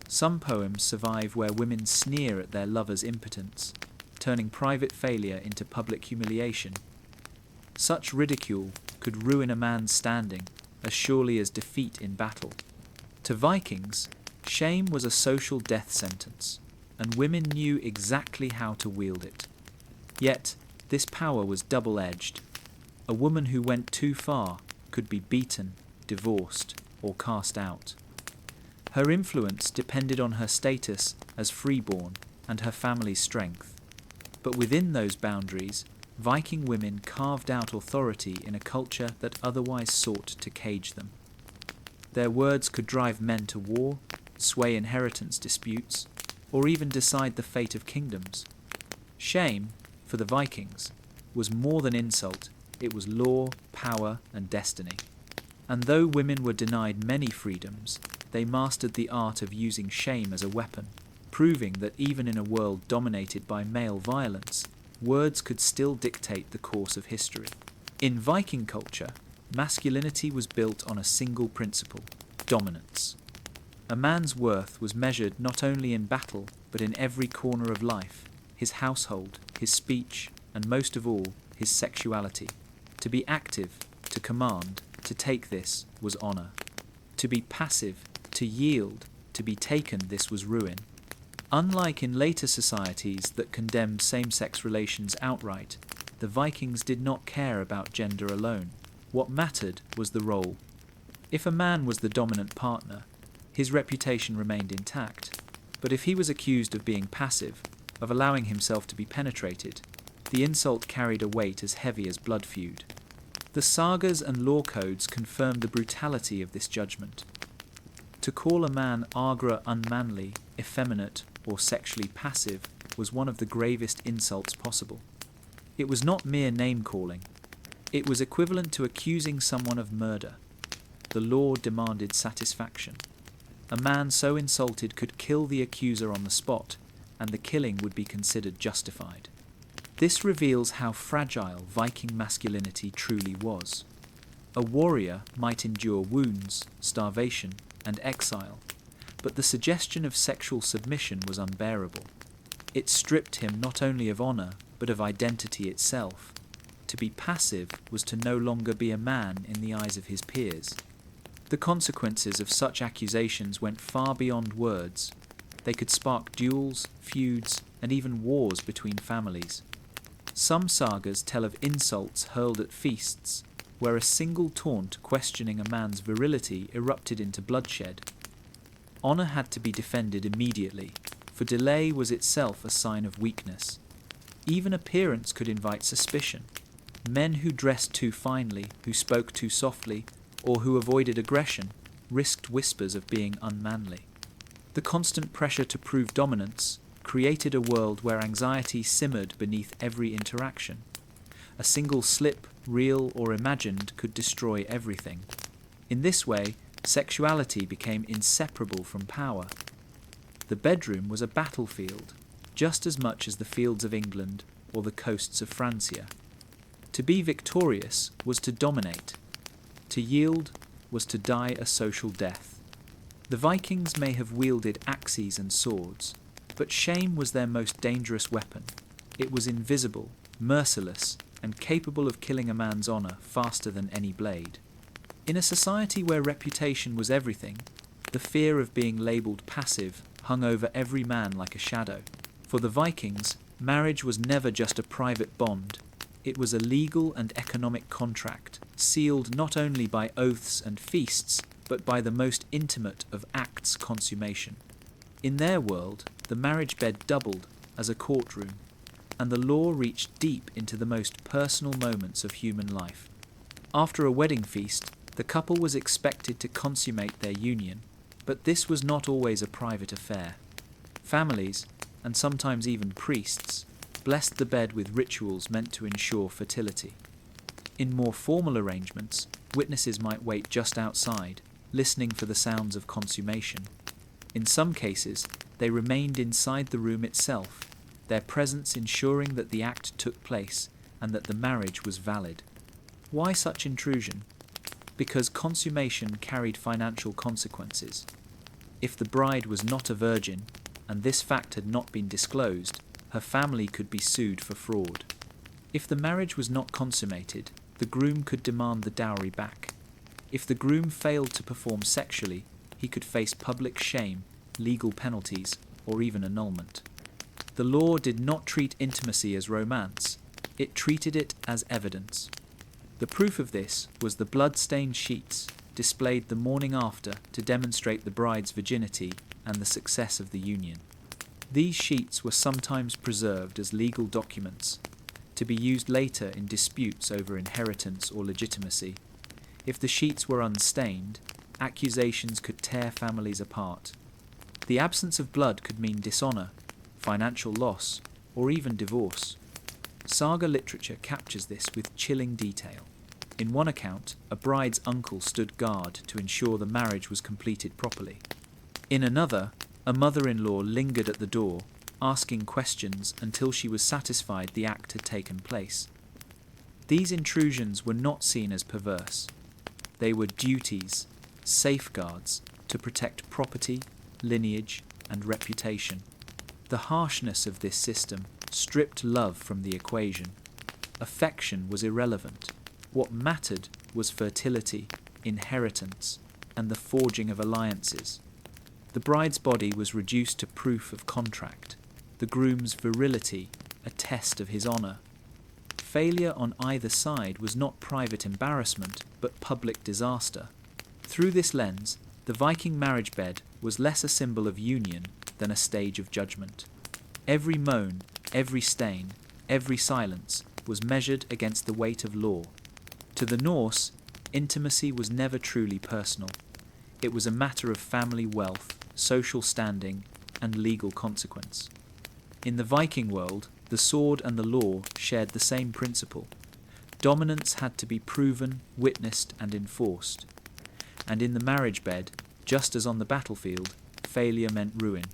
A: Some poems survive where women sneer at their lover's impotence, turning private failure into public humiliation. Such ridicule could ruin a man's standing as surely as defeat in battle. To Vikings, shame was a social death sentence, and women knew exactly how to wield it. Yet, this power was double-edged. A woman who went too far could be beaten, divorced, or cast out. Her influence depended on her status as freeborn and her family's strength. But within those boundaries, Viking women carved out authority in a culture that otherwise sought to cage them. Their words could drive men to war, sway inheritance disputes, or even decide the fate of kingdoms. Shame, for the Vikings, was more than insult, it was law, power, and destiny. And though women were denied many freedoms, they mastered the art of using shame as a weapon, proving that even in a world dominated by male violence, words could still dictate the course of history. In Viking culture, masculinity was built on a single principle: dominance. A man's worth was measured not only in battle, but in every corner of life: his household, his speech, and most of all, his sexuality. To be active, to command, to take this was honor. To be passive, to yield, to be taken, this was ruin. Unlike in later societies that condemned same-sex relations outright, the Vikings did not care about gender alone. What mattered was the role. If a man was the dominant partner, his reputation remained intact. But if he was accused of being passive, of allowing himself to be penetrated, the insult carried a weight as heavy as blood feud. The sagas and law codes confirmed the brutality of this judgment. To call a man agra unmanly, effeminate, or sexually passive was one of the gravest insults possible. It was not mere name-calling. It was equivalent to accusing someone of murder. The law demanded satisfaction. A man so insulted could kill the accuser on the spot, and the killing would be considered justified. This reveals how fragile Viking masculinity truly was. A warrior might endure wounds, starvation, and exile, but the suggestion of sexual submission was unbearable. It stripped him not only of honor, but of identity itself. To be passive was to no longer be a man in the eyes of his peers. The consequences of such accusations went far beyond words. They could spark duels, feuds, and even wars between families. Some sagas tell of insults hurled at feasts, where a single taunt questioning a man's virility erupted into bloodshed. Honor had to be defended immediately, for delay was itself a sign of weakness. Even appearance could invite suspicion. Men who dressed too finely, who spoke too softly, or who avoided aggression, risked whispers of being unmanly. The constant pressure to prove dominance created a world where anxiety simmered beneath every interaction. A single slip, real or imagined, could destroy everything. In this way, sexuality became inseparable from power. The bedroom was a battlefield, just as much as the fields of England or the coasts of Francia. To be victorious was to dominate. To yield was to die a social death. The Vikings may have wielded axes and swords, but shame was their most dangerous weapon. It was invisible, merciless, and capable of killing a man's honour faster than any blade. In a society where reputation was everything, the fear of being labelled passive hung over every man like a shadow. For the Vikings, marriage was never just a private bond. It was a legal and economic contract, sealed not only by oaths and feasts, but by the most intimate of acts consummation. In their world, the marriage bed doubled as a courtroom, and the law reached deep into the most personal moments of human life. After a wedding feast, the couple was expected to consummate their union, but this was not always a private affair. Families, and sometimes even priests, blessed the bed with rituals meant to ensure fertility. In more formal arrangements, witnesses might wait just outside, listening for the sounds of consummation. In some cases, they remained inside the room itself, their presence ensuring that the act took place and that the marriage was valid. Why such intrusion? Because consummation carried financial consequences. If the bride was not a virgin, and this fact had not been disclosed, her family could be sued for fraud. If the marriage was not consummated, the groom could demand the dowry back. If the groom failed to perform sexually, he could face public shame, legal penalties, or even annulment. The law did not treat intimacy as romance, it treated it as evidence. The proof of this was the blood-stained sheets displayed the morning after to demonstrate the bride's virginity and the success of the union. These sheets were sometimes preserved as legal documents, to be used later in disputes over inheritance or legitimacy. If the sheets were unstained, accusations could tear families apart. The absence of blood could mean dishonour, financial loss, or even divorce. Saga literature captures this with chilling detail. In one account, a bride's uncle stood guard to ensure the marriage was completed properly. In another, a mother-in-law lingered at the door, asking questions until she was satisfied the act had taken place. These intrusions were not seen as perverse. They were duties, safeguards, to protect property, lineage, and reputation. The harshness of this system stripped love from the equation. Affection was irrelevant. What mattered was fertility, inheritance, and the forging of alliances. The bride's body was reduced to proof of contract, the groom's virility a test of his honour. Failure on either side was not private embarrassment, but public disaster. Through this lens, the Viking marriage bed was less a symbol of union than a stage of judgment. Every moan, every stain, every silence was measured against the weight of law. To the Norse, intimacy was never truly personal. It was a matter of family wealth, social standing, and legal consequence. In the Viking world, the sword and the law shared the same principle. Dominance had to be proven, witnessed, and enforced. And in the marriage bed, just as on the battlefield, failure meant ruin.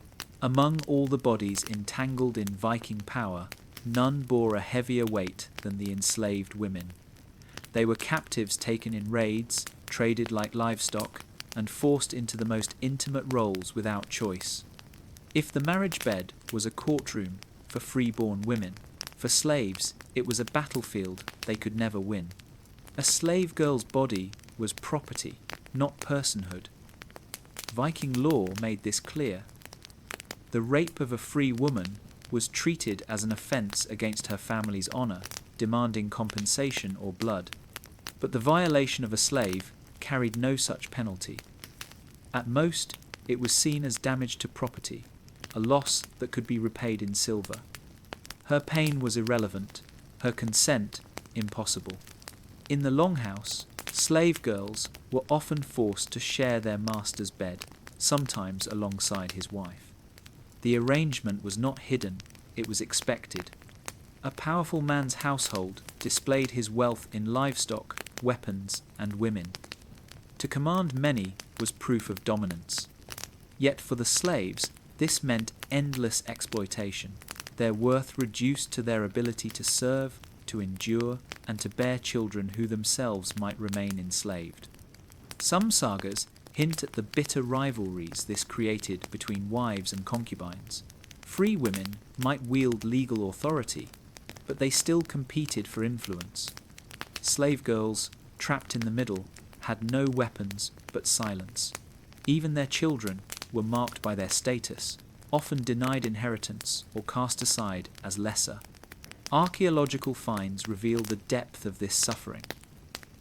A: Among all the bodies entangled in Viking power, none bore a heavier weight than the enslaved women. They were captives taken in raids, traded like livestock, and forced into the most intimate roles without choice. If the marriage bed was a courtroom for free-born women, for slaves it was a battlefield they could never win. A slave girl's body was property, not personhood. Viking law made this clear. The rape of a free woman was treated as an offence against her family's honour, demanding compensation or blood. But the violation of a slave carried no such penalty. At most, it was seen as damage to property, a loss that could be repaid in silver. Her pain was irrelevant, her consent impossible. In the longhouse, slave girls were often forced to share their master's bed, sometimes alongside his wife. The arrangement was not hidden, it was expected. A powerful man's household displayed his wealth in livestock, weapons, and women. To command many was proof of dominance. Yet for the slaves, this meant endless exploitation. their worth reduced to their ability to serve, to endure, and to bear children who themselves might remain enslaved. Some sagas hint at the bitter rivalries this created between wives and concubines. Free women might wield legal authority, but they still competed for influence. Slave girls, trapped in the middle, had no weapons but silence. Even their children were marked by their status, often denied inheritance or cast aside as lesser. Archaeological finds reveal the depth of this suffering.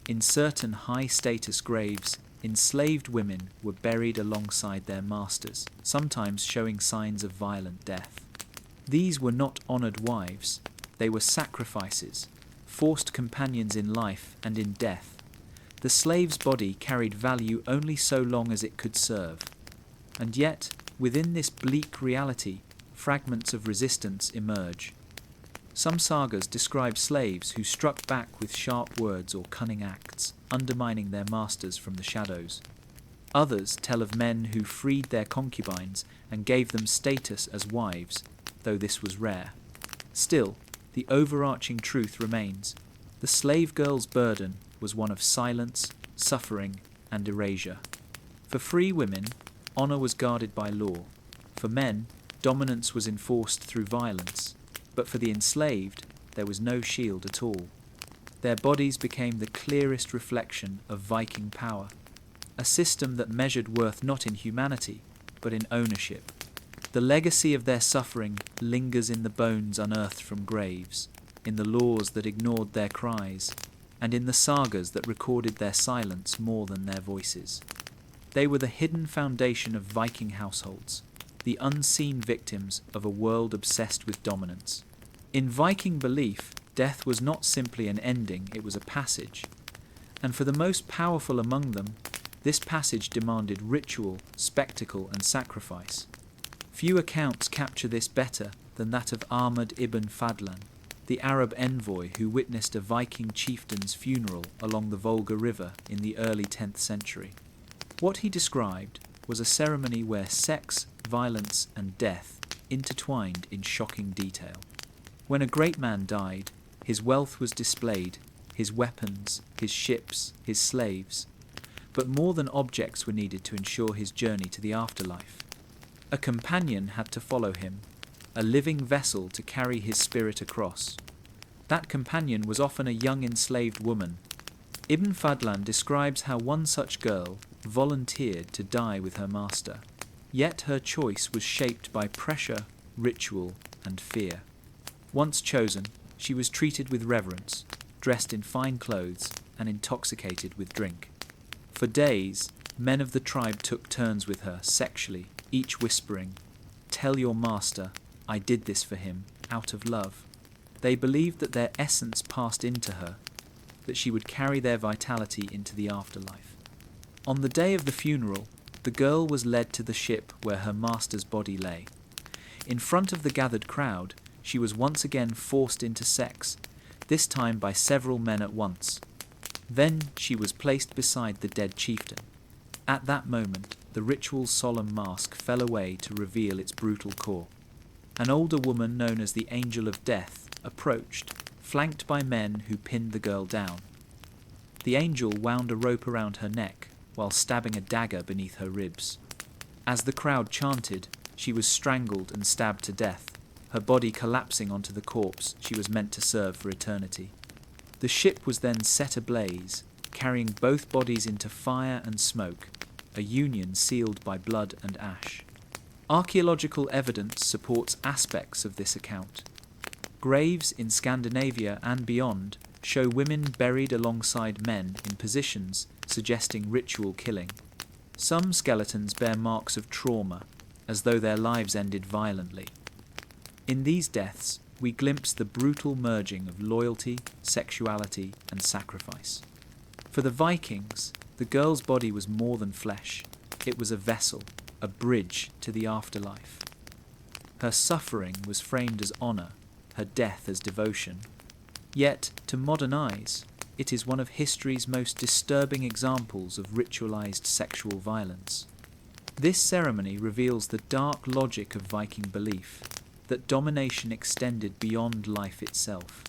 A: In certain high-status graves, enslaved women were buried alongside their masters, sometimes showing signs of violent death. These were not honoured wives, they were sacrifices, forced companions in life and in death. The slave's body carried value only so long as it could serve. And yet, within this bleak reality, fragments of resistance emerge. Some sagas describe slaves who struck back with sharp words or cunning acts, undermining their masters from the shadows. Others tell of men who freed their concubines and gave them status as wives, though this was rare. Still, the overarching truth remains. The slave girl's burden was one of silence, suffering, and erasure. For free women, honour was guarded by law. For men, dominance was enforced through violence. But for the enslaved, there was no shield at all. Their bodies became the clearest reflection of Viking power, a system that measured worth not in humanity, but in ownership. The legacy of their suffering lingers in the bones unearthed from graves, in the laws that ignored their cries, and in the sagas that recorded their silence more than their voices. They were the hidden foundation of Viking households, the unseen victims of a world obsessed with dominance. In Viking belief, death was not simply an ending, it was a passage. And for the most powerful among them, this passage demanded ritual, spectacle, and sacrifice. Few accounts capture this better than that of Ahmad ibn Fadlan, the Arab envoy who witnessed a Viking chieftain's funeral along the Volga River in the early 10th century. What he described was a ceremony where sex, violence, and death intertwined in shocking detail. When a great man died, his wealth was displayed, his weapons, his ships, his slaves. But more than objects were needed to ensure his journey to the afterlife. A companion had to follow him, a living vessel to carry his spirit across. That companion was often a young enslaved woman. Ibn Fadlan describes how one such girl volunteered to die with her master. Yet her choice was shaped by pressure, ritual, and fear. Once chosen, she was treated with reverence, dressed in fine clothes, and intoxicated with drink. For days, men of the tribe took turns with her sexually, each whispering, "Tell your master, I did this for him, out of love." They believed that their essence passed into her, that she would carry their vitality into the afterlife. On the day of the funeral, the girl was led to the ship where her master's body lay. In front of the gathered crowd, she was once again forced into sex, this time by several men at once. Then she was placed beside the dead chieftain. At that moment, the ritual's solemn mask fell away to reveal its brutal core. An older woman known as the Angel of Death approached, flanked by men who pinned the girl down. The angel wound a rope around her neck, while stabbing a dagger beneath her ribs. As the crowd chanted, she was strangled and stabbed to death, her body collapsing onto the corpse she was meant to serve for eternity. The ship was then set ablaze, carrying both bodies into fire and smoke, a union sealed by blood and ash. Archaeological evidence supports aspects of this account. Graves in Scandinavia and beyond show women buried alongside men in positions suggesting ritual killing. Some skeletons bear marks of trauma, as though their lives ended violently. In these deaths, we glimpse the brutal merging of loyalty, sexuality, and sacrifice. For the Vikings, the girl's body was more than flesh. It was a vessel, a bridge to the afterlife. Her suffering was framed as honour, her death as devotion. Yet, to modern eyes, it is one of history's most disturbing examples of ritualised sexual violence. This ceremony reveals the dark logic of Viking belief. that domination extended beyond life itself.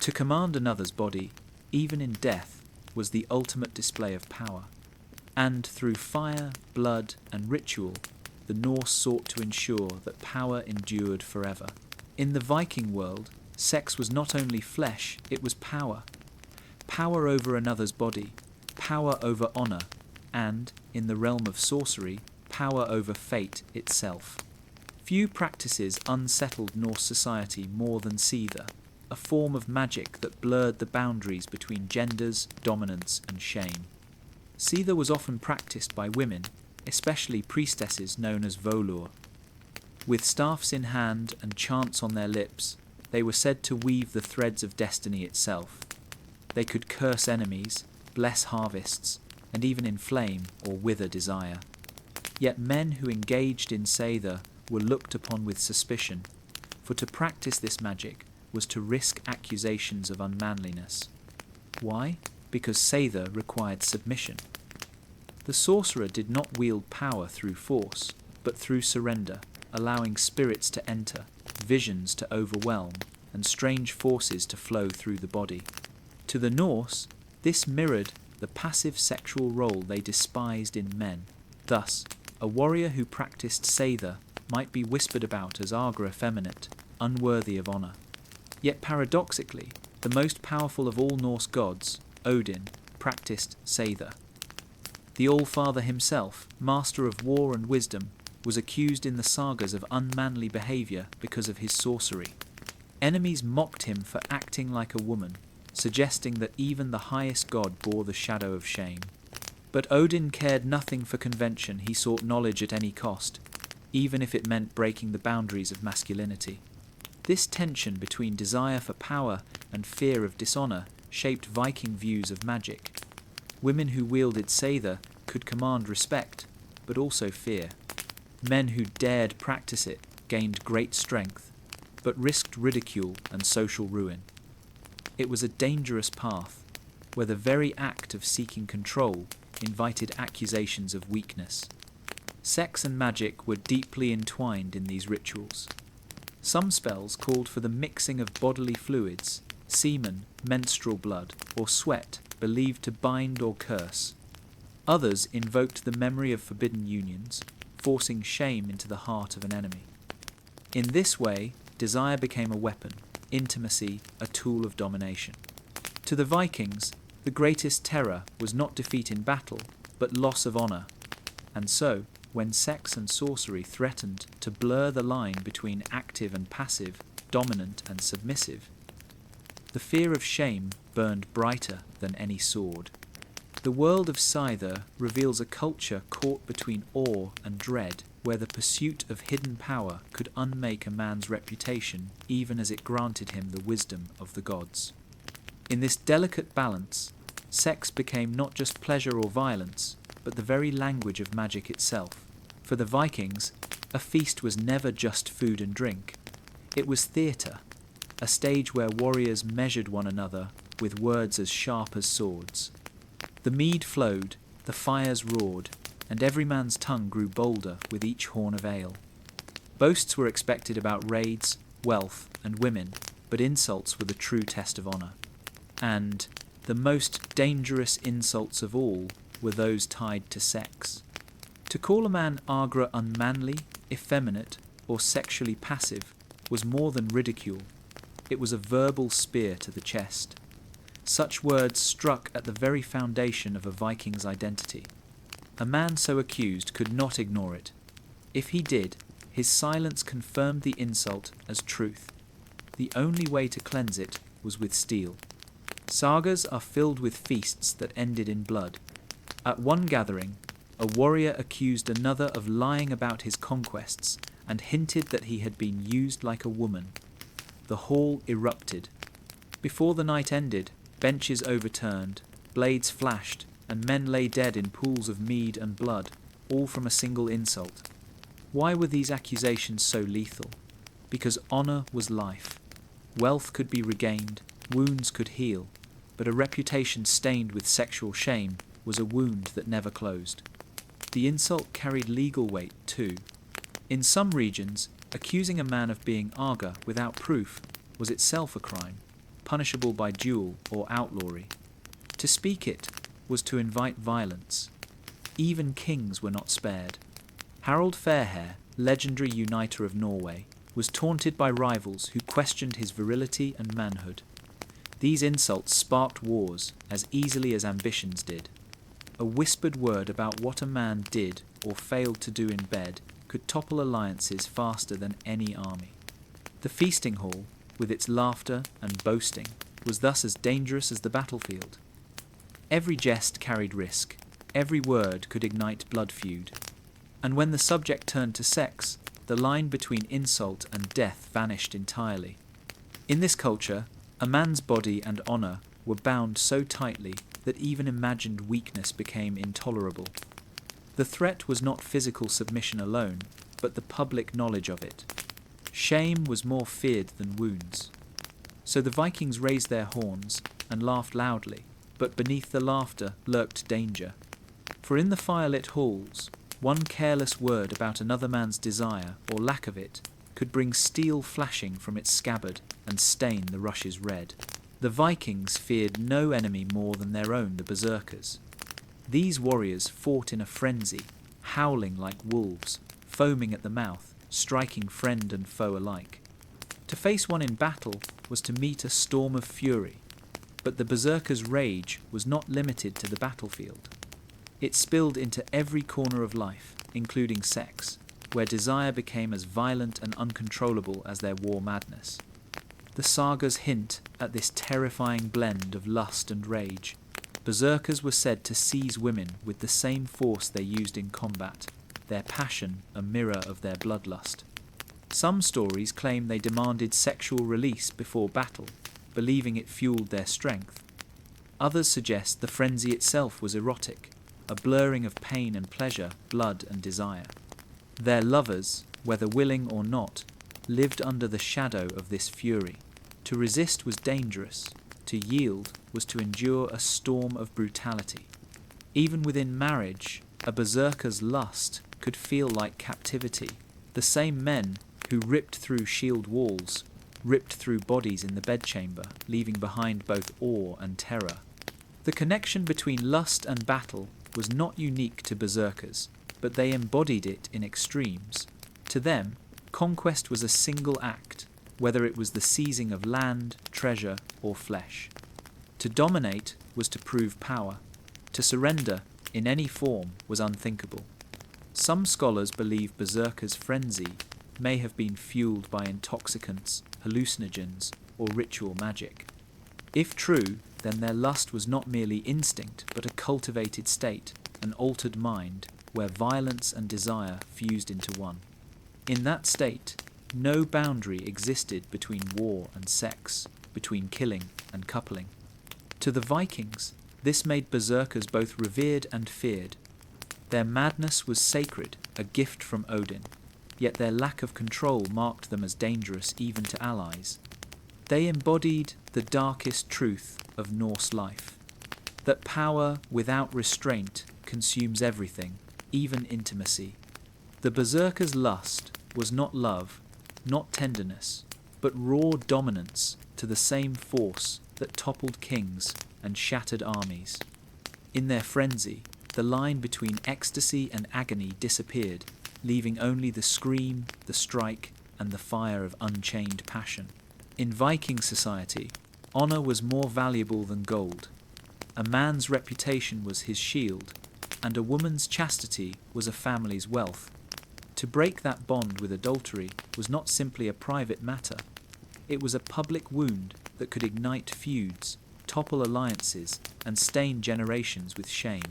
A: To command another's body, even in death, was the ultimate display of power. And through fire, blood, and ritual, the Norse sought to ensure that power endured forever. In the Viking world, sex was not only flesh, it was power. Power over another's body, power over honour, and, in the realm of sorcery, power over fate itself. Few practices unsettled Norse society more than seither, a form of magic that blurred the boundaries between genders, dominance, and shame. Seither was often practiced by women, especially priestesses known as volur. With staffs in hand and chants on their lips, they were said to weave the threads of destiny itself. They could curse enemies, bless harvests, and even inflame or wither desire. Yet men who engaged in seither were looked upon with suspicion, for to practice this magic was to risk accusations of unmanliness. Why? Because seither required submission. The sorcerer did not wield power through force, but through surrender, allowing spirits to enter, visions to overwhelm, and strange forces to flow through the body. To the Norse, this mirrored the passive sexual role they despised in men. Thus, a warrior who practiced seither might be whispered about as argra effeminate, unworthy of honour. Yet paradoxically, the most powerful of all Norse gods, Odin, practiced seither. The All-Father himself, master of war and wisdom, was accused in the sagas of unmanly behaviour because of his sorcery. Enemies mocked him for acting like a woman, suggesting that even the highest god bore the shadow of shame. But Odin cared nothing for convention. He sought knowledge at any cost, even if it meant breaking the boundaries of masculinity. This tension between desire for power and fear of dishonour shaped Viking views of magic. Women who wielded seither could command respect, but also fear. Men who dared practice it gained great strength, but risked ridicule and social ruin. It was a dangerous path, where the very act of seeking control invited accusations of weakness. Sex and magic were deeply entwined in these rituals. Some spells called for the mixing of bodily fluids, semen, menstrual blood, or sweat, believed to bind or curse. Others invoked the memory of forbidden unions, forcing shame into the heart of an enemy. In this way, desire became a weapon, intimacy a tool of domination. To the Vikings, the greatest terror was not defeat in battle, but loss of honour. And so, when sex and sorcery threatened to blur the line between active and passive, dominant and submissive, the fear of shame burned brighter than any sword. The world of seither reveals a culture caught between awe and dread, where the pursuit of hidden power could unmake a man's reputation even as it granted him the wisdom of the gods. In this delicate balance, sex became not just pleasure or violence, but the very language of magic itself. For the Vikings, a feast was never just food and drink. It was theatre, a stage where warriors measured one another with words as sharp as swords. The mead flowed, the fires roared, and every man's tongue grew bolder with each horn of ale. Boasts were expected about raids, wealth, and women, but insults were the true test of honour. And the most dangerous insults of all were those tied to sex. To call a man argra unmanly, effeminate, or sexually passive was more than ridicule. It was a verbal spear to the chest. Such words struck at the very foundation of a Viking's identity. A man so accused could not ignore it. If he did, his silence confirmed the insult as truth. The only way to cleanse it was with steel. Sagas are filled with feasts that ended in blood. At one gathering, a warrior accused another of lying about his conquests and hinted that he had been used like a woman. The hall erupted. Before the night ended, benches overturned, blades flashed, and men lay dead in pools of mead and blood, all from a single insult. Why were these accusations so lethal? Because honour was life. Wealth could be regained, wounds could heal, but a reputation stained with sexual shame was a wound that never closed. The insult carried legal weight too. In some regions, Accusing a man of being Aga without proof was itself a crime, punishable by duel or outlawry. To speak it was to invite violence. Even kings were not spared. Harald Fairhair, legendary uniter of Norway, was taunted by rivals who questioned his virility and manhood. These insults sparked wars as easily as ambitions did. A whispered word about what a man did or failed to do in bed could topple alliances faster than any army. The feasting hall, with its laughter and boasting, was thus as dangerous as the battlefield. Every jest carried risk, every word could ignite blood feud. And when the subject turned to sex, the line between insult and death vanished entirely. In this culture, a man's body and honour were bound so tightly that even imagined weakness became intolerable. The threat was not physical submission alone, but the public knowledge of it. Shame was more feared than wounds. So the Vikings raised their horns and laughed loudly, but beneath the laughter lurked danger. For in the firelit halls, one careless word about another man's desire, or lack of it, could bring steel flashing from its scabbard and stain the rushes red. The Vikings feared no enemy more than their own, the berserkers. These warriors fought in a frenzy, howling like wolves, foaming at the mouth, striking friend and foe alike. To face one in battle was to meet a storm of fury, but the berserkers' rage was not limited to the battlefield. It spilled into every corner of life, including sex, where desire became as violent and uncontrollable as their war madness. The sagas hint at this terrifying blend of lust and rage. Berserkers were said to seize women with the same force they used in combat, their passion a mirror of their bloodlust. Some stories claim they demanded sexual release before battle, believing it fueled their strength. Others suggest the frenzy itself was erotic, a blurring of pain and pleasure, blood and desire. Their lovers, whether willing or not, lived under the shadow of this fury. To resist was dangerous. To yield was to endure a storm of brutality. Even within marriage, a berserker's lust could feel like captivity. The same men who ripped through shield walls, ripped through bodies in the bedchamber, leaving behind both awe and terror. The connection between lust and battle was not unique to berserkers, but they embodied it in extremes. To them, conquest was a single act, whether it was the seizing of land, treasure, or flesh. To dominate was to prove power. To surrender, in any form, was unthinkable. Some scholars believe berserkers' frenzy may have been fueled by intoxicants, hallucinogens, or ritual magic. If true, then their lust was not merely instinct, but a cultivated state, an altered mind, where violence and desire fused into one. In that state, no boundary existed between war and sex, between killing and coupling. To the Vikings, this made berserkers both revered and feared. Their madness was sacred, a gift from Odin, yet their lack of control marked them as dangerous even to allies. They embodied the darkest truth of Norse life, that power without restraint consumes everything, even intimacy. The berserker's lust was not love, not tenderness, but raw dominance to the same force that toppled kings and shattered armies. In their frenzy, the line between ecstasy and agony disappeared, leaving only the scream, the strike, and the fire of unchained passion. In Viking society, honour was more valuable than gold. A man's reputation was his shield, and a woman's chastity was a family's wealth. To break that bond with adultery was not simply a private matter. It was a public wound that could ignite feuds, topple alliances, and stain generations with shame.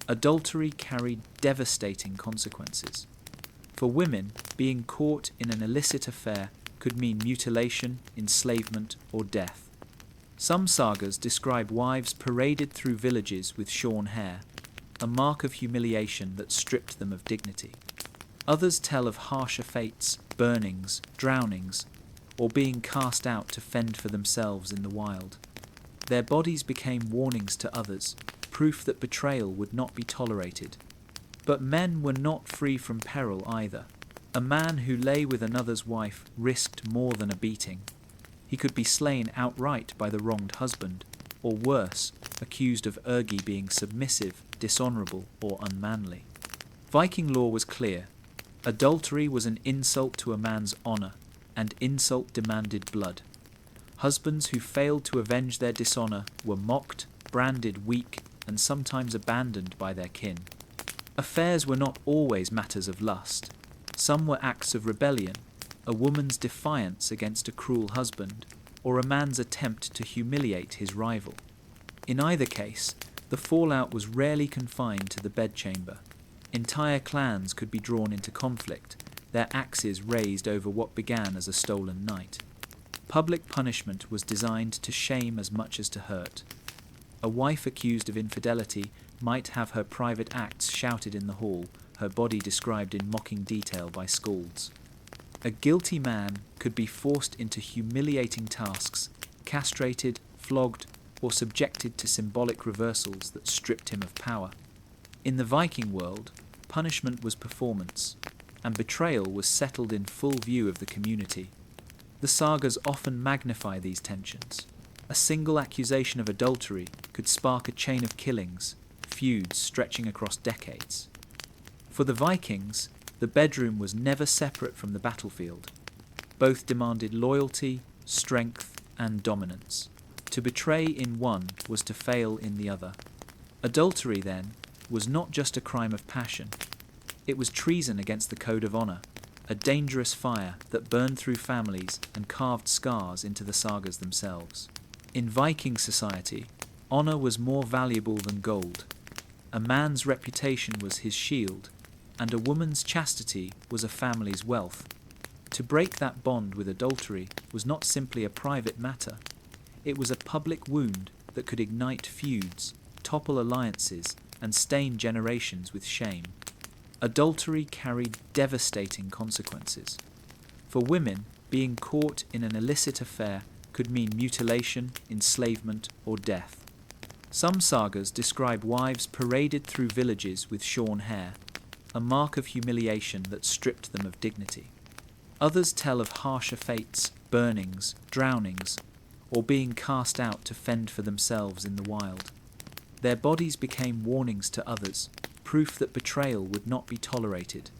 A: Adultery carried devastating consequences. For women, being caught in an illicit affair could mean mutilation, enslavement, or death. Some sagas describe wives paraded through villages with shorn hair, a mark of humiliation that stripped them of dignity. Others tell of harsher fates, burnings, drownings, or being cast out to fend for themselves in the wild. Their bodies became warnings to others, proof that betrayal would not be tolerated. But men were not free from peril either. A man who lay with another's wife risked more than a beating. He could be slain outright by the wronged husband, or worse, accused of being submissive, dishonourable, or unmanly. Viking law was clear. Adultery was an insult to a man's honour, and insult demanded blood. Husbands who failed to avenge their dishonour were mocked, branded weak, and sometimes abandoned by their kin. Affairs were not always matters of lust. Some were acts of rebellion, a woman's defiance against a cruel husband, or a man's attempt to humiliate his rival. In either case, the fallout was rarely confined to the bedchamber. Entire clans could be drawn into conflict, their axes raised over what began as a stolen night. Public punishment was designed to shame as much as to hurt. A wife accused of infidelity might have her private acts shouted in the hall, her body described in mocking detail by scolds. A guilty man could be forced into humiliating tasks, castrated, flogged, or subjected to symbolic reversals that stripped him of power. In the Viking world, punishment was performance, and betrayal was settled in full view of the community. The sagas often magnify these tensions. A single accusation of adultery could spark a chain of killings, feuds stretching across decades. For the Vikings, the bedroom was never separate from the battlefield. Both demanded loyalty, strength, and dominance. To betray in one was to fail in the other. Adultery, then, was not just a crime of passion. It was treason against the code of honour, a dangerous fire that burned through families and carved scars into the sagas themselves. In Viking society, honour was more valuable than gold. A man's reputation was his shield, and a woman's chastity was a family's wealth. To break that bond with adultery was not simply a private matter. It was a public wound that could ignite feuds, topple alliances, and stain generations with shame. Adultery carried devastating consequences. For women, being caught in an illicit affair could mean mutilation, enslavement, or death. Some sagas describe wives paraded through villages with shorn hair, a mark of humiliation that stripped them of dignity. Others tell of harsher fates, burnings, drownings, or being cast out to fend for themselves in the wild. Their bodies became warnings to others, proof that betrayal would not be tolerated.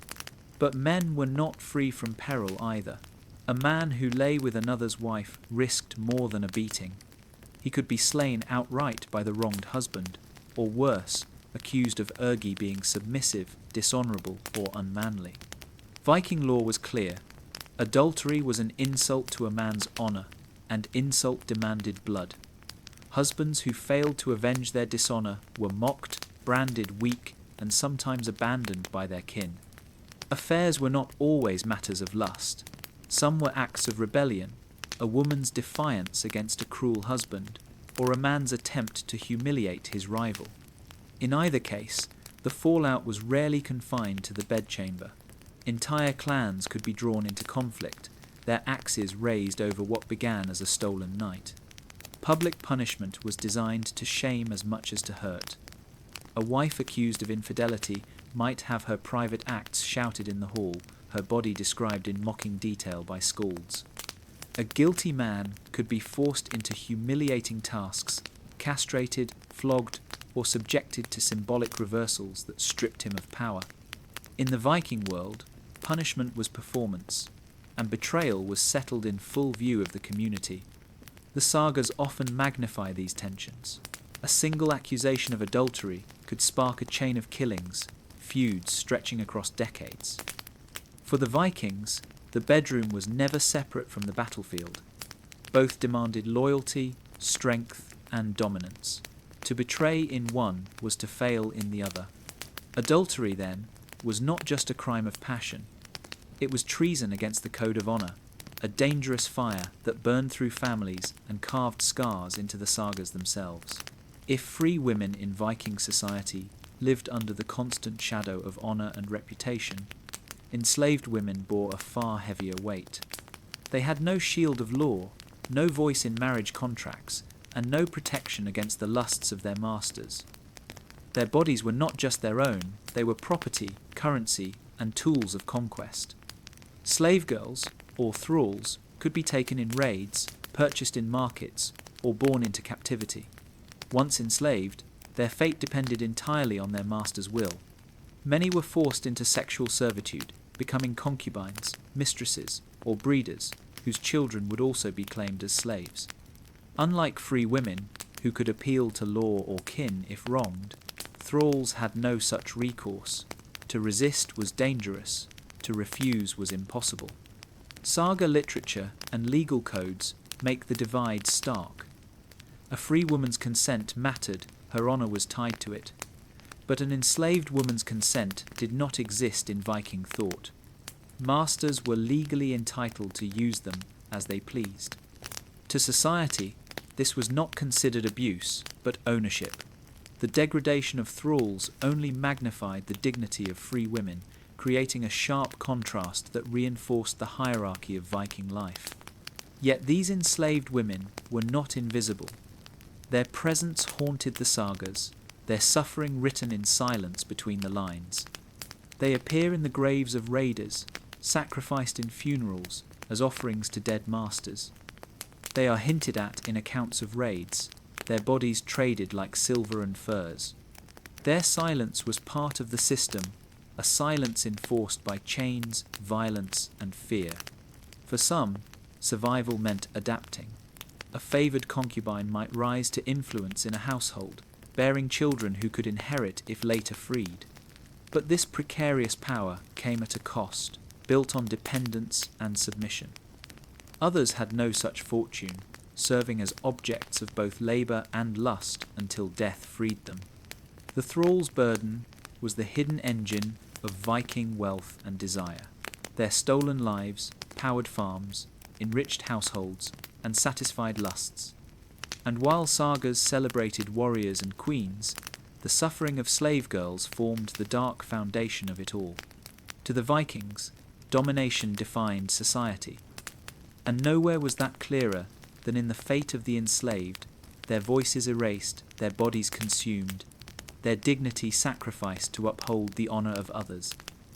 A: But men were not free from peril either. A man who lay with another's wife risked more than a beating. He could be slain outright by the wronged husband, or worse, accused of being submissive, dishonourable, or unmanly. Viking law was clear. Adultery was an insult to a man's honour, and insult demanded blood. Husbands who failed to avenge their dishonour were mocked, branded weak, and sometimes abandoned by their kin. Affairs were not always matters of lust. Some were acts of rebellion, a woman's defiance against a cruel husband, or a man's attempt to humiliate his rival. In either case, the fallout was rarely confined to the bedchamber. Entire clans could be drawn into conflict, their axes raised over what began as a stolen night. Public punishment was designed to shame as much as to hurt. A wife accused of infidelity might have her private acts shouted in the hall, her body described in mocking detail by scolds. A guilty man could be forced into humiliating tasks, castrated, flogged, or subjected to symbolic reversals that stripped him of power. In the Viking world, punishment was performance, and betrayal was settled in full view of the community. The sagas often magnify these tensions. A single accusation of adultery could spark a chain of killings, feuds stretching across decades. For the Vikings, the bedroom was never separate from the battlefield. Both demanded loyalty, strength, and dominance. To betray in one was to fail in the other. Adultery, then, was not just a crime of passion. It was treason against the code of honour, a dangerous fire that burned through families and carved scars into the sagas themselves. If free women in Viking society lived under the constant shadow of honour and reputation, enslaved women bore a far heavier weight. They had no shield of law, no voice in marriage contracts, and no protection against the lusts of their masters. Their bodies were not just their own, they were property, currency, and tools of conquest. Slave girls, or thralls, could be taken in raids, purchased in markets, or born into captivity. Once enslaved, their fate depended entirely on their master's will. Many were forced into sexual servitude, becoming concubines, mistresses, or breeders, whose children would also be claimed as slaves. Unlike free women, who could appeal to law or kin if wronged, thralls had no such recourse. To resist was dangerous, to refuse was impossible. Saga literature and legal codes make the divide stark. A free woman's consent mattered, her honour was tied to it. But an enslaved woman's consent did not exist in Viking thought. Masters were legally entitled to use them as they pleased. To society, this was not considered abuse, but ownership. The degradation of thralls only magnified the dignity of free women, creating a sharp contrast that reinforced the hierarchy of Viking life. Yet these enslaved women were not invisible. Their presence haunted the sagas, their suffering written in silence between the lines. They appear in the graves of raiders, sacrificed in funerals as offerings to dead masters. They are hinted at in accounts of raids, their bodies traded like silver and furs. Their silence was part of the system, a silence enforced by chains, violence, and fear. For some, survival meant adapting. A favoured concubine might rise to influence in a household, bearing children who could inherit if later freed. But this precarious power came at a cost, built on dependence and submission. Others had no such fortune, serving as objects of both labour and lust until death freed them. The thrall's burden was the hidden engine of Viking wealth and desire. Their stolen lives, powered farms, enriched households, and satisfied lusts. And while sagas celebrated warriors and queens, the suffering of slave girls formed the dark foundation of it all. To the Vikings, domination defined society. And nowhere was that clearer than in the fate of the enslaved, their voices erased, their bodies consumed, their dignity sacrificed to uphold the honour of others.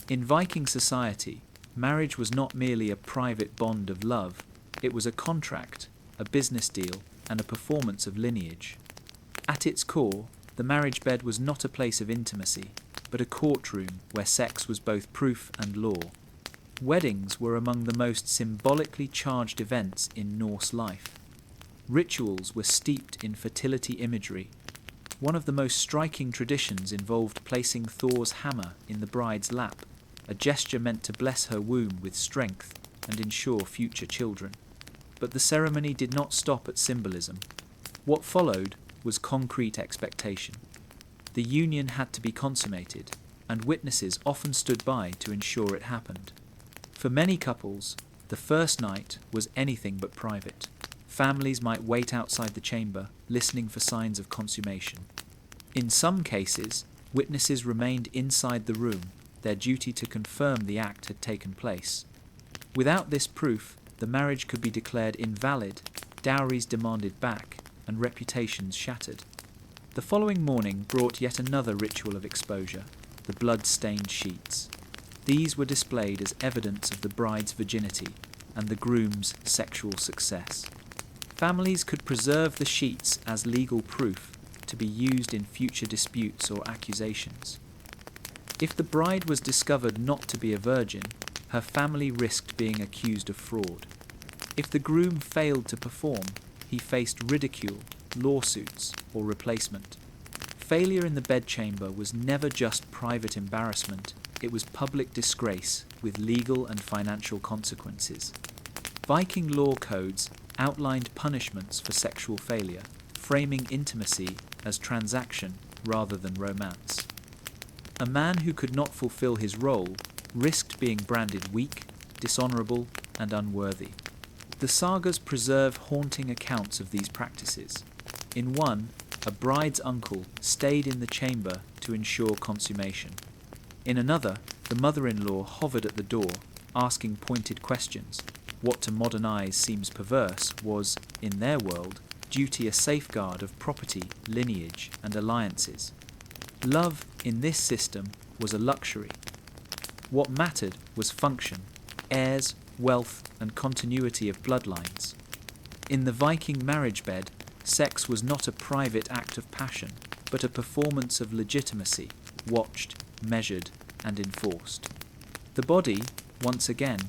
A: In Viking society, marriage was not merely a private bond of love, it was a contract, a business deal, and a performance of lineage. At its core, the marriage bed was not a place of intimacy, but a courtroom where sex was both proof and law. Weddings were among the most symbolically charged events in Norse life. Rituals were steeped in fertility imagery. One of the most striking traditions involved placing Thor's hammer in the bride's lap, a gesture meant to bless her womb with strength and ensure future children. But the ceremony did not stop at symbolism. What followed was concrete expectation. The union had to be consummated, and witnesses often stood by to ensure it happened. For many couples, the first night was anything but private. Families might wait outside the chamber, listening for signs of consummation. In some cases, witnesses remained inside the room, their duty to confirm the act had taken place. Without this proof, the marriage could be declared invalid, dowries demanded back, and reputations shattered. The following morning brought yet another ritual of exposure, the blood-stained sheets. These were displayed as evidence of the bride's virginity and the groom's sexual success. Families could preserve the sheets as legal proof to be used in future disputes or accusations. If the bride was discovered not to be a virgin, her family risked being accused of fraud. If the groom failed to perform, he faced ridicule, lawsuits, or replacement. Failure in the bedchamber was never just private embarrassment, it was public disgrace with legal and financial consequences. Viking law codes outlined punishments for sexual failure, framing intimacy as transaction rather than romance. A man who could not fulfill his role risked being branded weak, dishonourable, and unworthy. The sagas preserve haunting accounts of these practices. In one, a bride's uncle stayed in the chamber to ensure consummation. In another, the mother-in-law hovered at the door, asking pointed questions. What to modern eyes seems perverse was, in their world, duty a safeguard of property, lineage, and alliances. Love, in this system, was a luxury. What mattered was function, heirs, wealth, and continuity of bloodlines. In the Viking marriage bed, sex was not a private act of passion, but a performance of legitimacy, watched, measured, and enforced. The body, once again,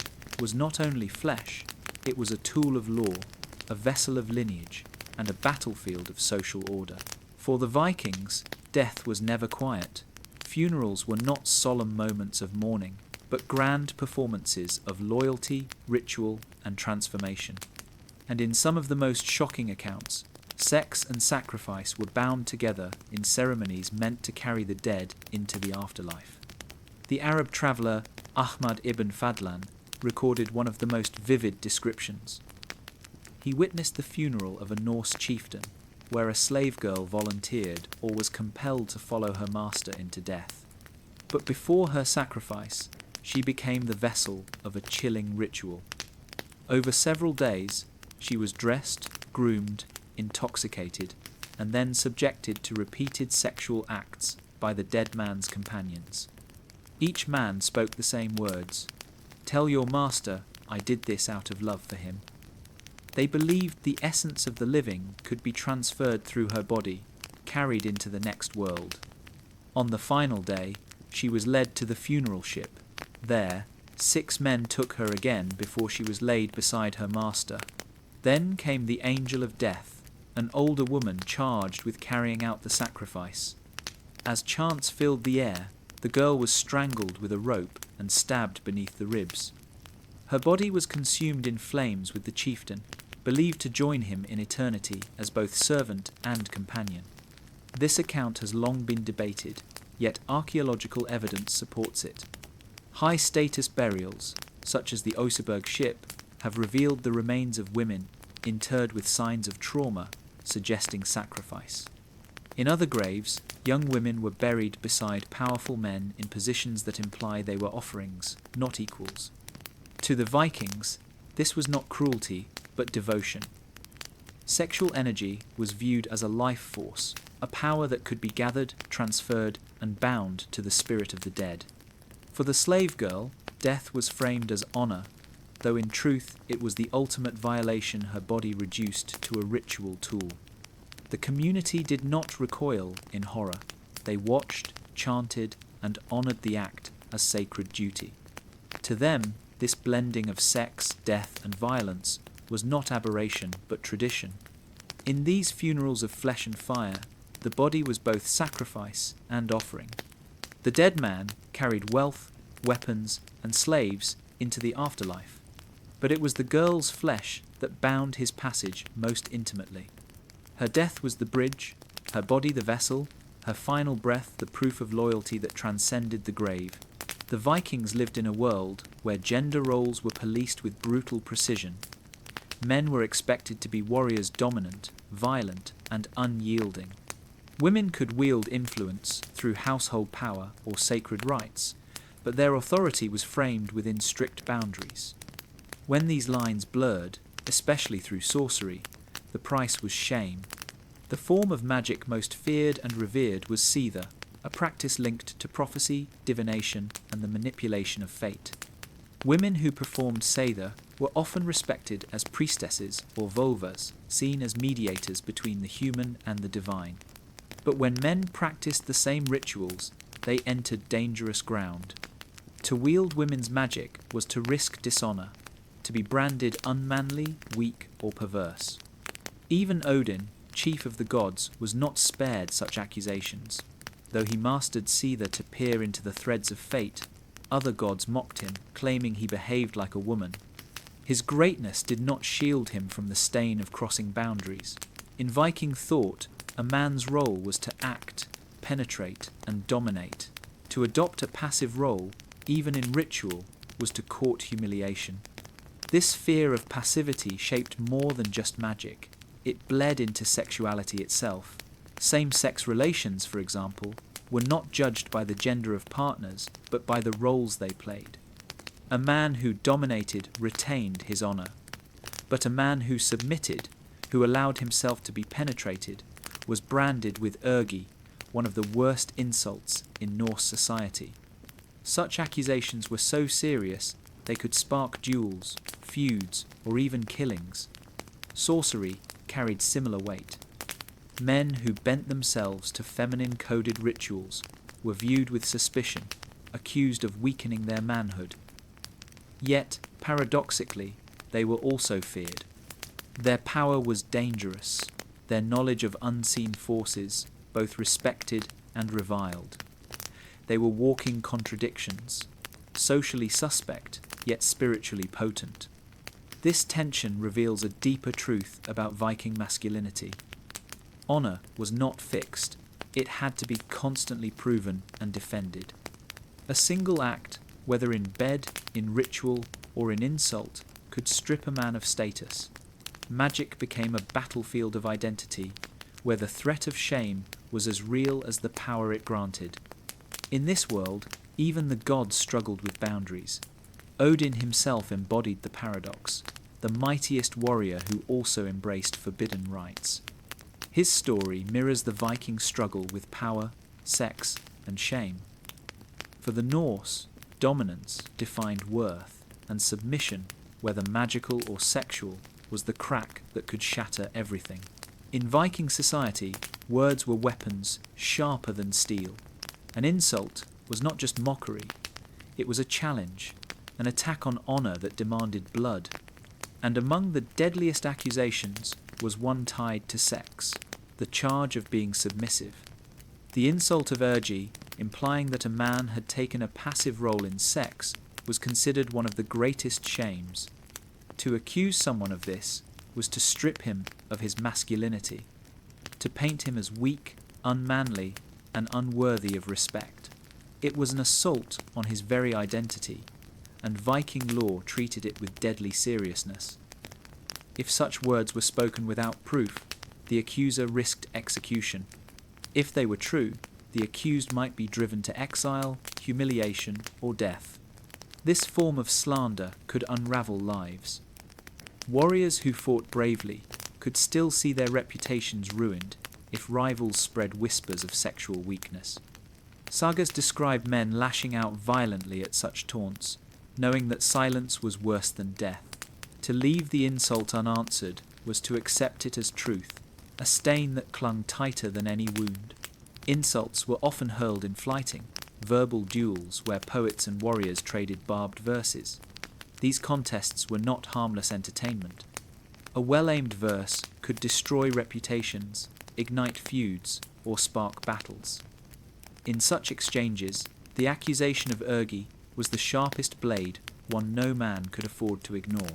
A: was not only flesh, it was a tool of law, a vessel of lineage, and a battlefield of social order. For the Vikings, death was never quiet. Funerals were not solemn moments of mourning, but grand performances of loyalty, ritual, and transformation. And in some of the most shocking accounts, sex and sacrifice were bound together in ceremonies meant to carry the dead into the afterlife. The Arab traveller Ahmad ibn Fadlan recorded one of the most vivid descriptions. He witnessed the funeral of a Norse chieftain, where a slave girl volunteered or was compelled to follow her master into death. But before her sacrifice, she became the vessel of a chilling ritual. Over several days, she was dressed, groomed, intoxicated, and then subjected to repeated sexual acts by the dead man's companions. Each man spoke the same words: "Tell your master I did this out of love for him." They believed the essence of the living could be transferred through her body, carried into the next world. On the final day, she was led to the funeral ship. There, 6 men took her again before she was laid beside her master. Then came the angel of death, an older woman charged with carrying out the sacrifice. As chants filled the air, the girl was strangled with a rope and stabbed beneath the ribs. Her body was consumed in flames with the chieftain, believed to join him in eternity as both servant and companion. This account has long been debated, yet archaeological evidence supports it. High-status burials, such as the Oseberg ship, have revealed the remains of women interred with signs of trauma, suggesting sacrifice. In other graves, young women were buried beside powerful men in positions that imply they were offerings, not equals. To the Vikings, this was not cruelty, but devotion. Sexual energy was viewed as a life force, a power that could be gathered, transferred, and bound to the spirit of the dead. For the slave girl, death was framed as honor, though in truth it was the ultimate violation, her body reduced to a ritual tool. The community did not recoil in horror. They watched, chanted, and honored the act as sacred duty. To them, this blending of sex, death, and violence was not aberration but tradition. In these funerals of flesh and fire, the body was both sacrifice and offering. The dead man carried wealth, weapons, and slaves into the afterlife, but it was the girl's flesh that bound his passage most intimately. Her death was the bridge, her body the vessel, her final breath the proof of loyalty that transcended the grave. The Vikings lived in a world where gender roles were policed with brutal precision. Men were expected to be warriors dominant, violent, and unyielding. Women could wield influence through household power or sacred rites, but their authority was framed within strict boundaries. When these lines blurred, especially through sorcery, the price was shame. The form of magic most feared and revered was seether, a practice linked to prophecy, divination, and the manipulation of fate. Women who performed seether were often respected as priestesses or vulvas, seen as mediators between the human and the divine. But when men practiced the same rituals, they entered dangerous ground. To wield women's magic was to risk dishonor, to be branded unmanly, weak, or perverse. Even Odin, chief of the gods, was not spared such accusations. Though he mastered seether to peer into the threads of fate, other gods mocked him, claiming he behaved like a woman. His greatness did not shield him from the stain of crossing boundaries. In Viking thought, a man's role was to act, penetrate, and dominate. To adopt a passive role, even in ritual, was to court humiliation. This fear of passivity shaped more than just magic. It bled into sexuality itself. Same-sex relations, for example, were not judged by the gender of partners, but by the roles they played. A man who dominated retained his honor, but a man who submitted, who allowed himself to be penetrated, was branded with ergi, one of the worst insults in Norse society. Such accusations were so serious They could spark duels, feuds, or even killings. Sorcery carried similar weight. Men who bent themselves to feminine-coded rituals were viewed with suspicion, accused of weakening their manhood. Yet, paradoxically, they were also feared. Their power was dangerous, their knowledge of unseen forces both respected and reviled. They were walking contradictions, socially suspect, yet spiritually potent. This tension reveals a deeper truth about Viking masculinity. Honor was not fixed, it had to be constantly proven and defended. A single act, whether in bed, in ritual, or in insult, could strip a man of status. Magic became a battlefield of identity, where the threat of shame was as real as the power it granted. In this world, even the gods struggled with boundaries. Odin himself embodied the paradox, the mightiest warrior who also embraced forbidden rites. His story mirrors the Viking struggle with power, sex, and shame. For the Norse, dominance defined worth, and submission, whether magical or sexual, was the crack that could shatter everything. In Viking society, words were weapons sharper than steel. An insult was not just mockery, it was a challenge, an attack on honor that demanded blood. And among the deadliest accusations was one tied to sex, the charge of being submissive. The insult of orgy, implying that a man had taken a passive role in sex, was considered one of the greatest shames. To accuse someone of this was to strip him of his masculinity, to paint him as weak, unmanly, and unworthy of respect. It was an assault on his very identity, and Viking law treated it with deadly seriousness. If such words were spoken without proof, the accuser risked execution. If they were true, the accused might be driven to exile, humiliation, or death. This form of slander could unravel lives. Warriors who fought bravely could still see their reputations ruined if rivals spread whispers of sexual weakness. Sagas describe men lashing out violently at such taunts, knowing that silence was worse than death. To leave the insult unanswered was to accept it as truth, a stain that clung tighter than any wound. Insults were often hurled in fighting, verbal duels where poets and warriors traded barbed verses. These contests were not harmless entertainment. A well-aimed verse could destroy reputations, ignite feuds, or spark battles. In such exchanges, the accusation of orgy was the sharpest blade one no man could afford to ignore.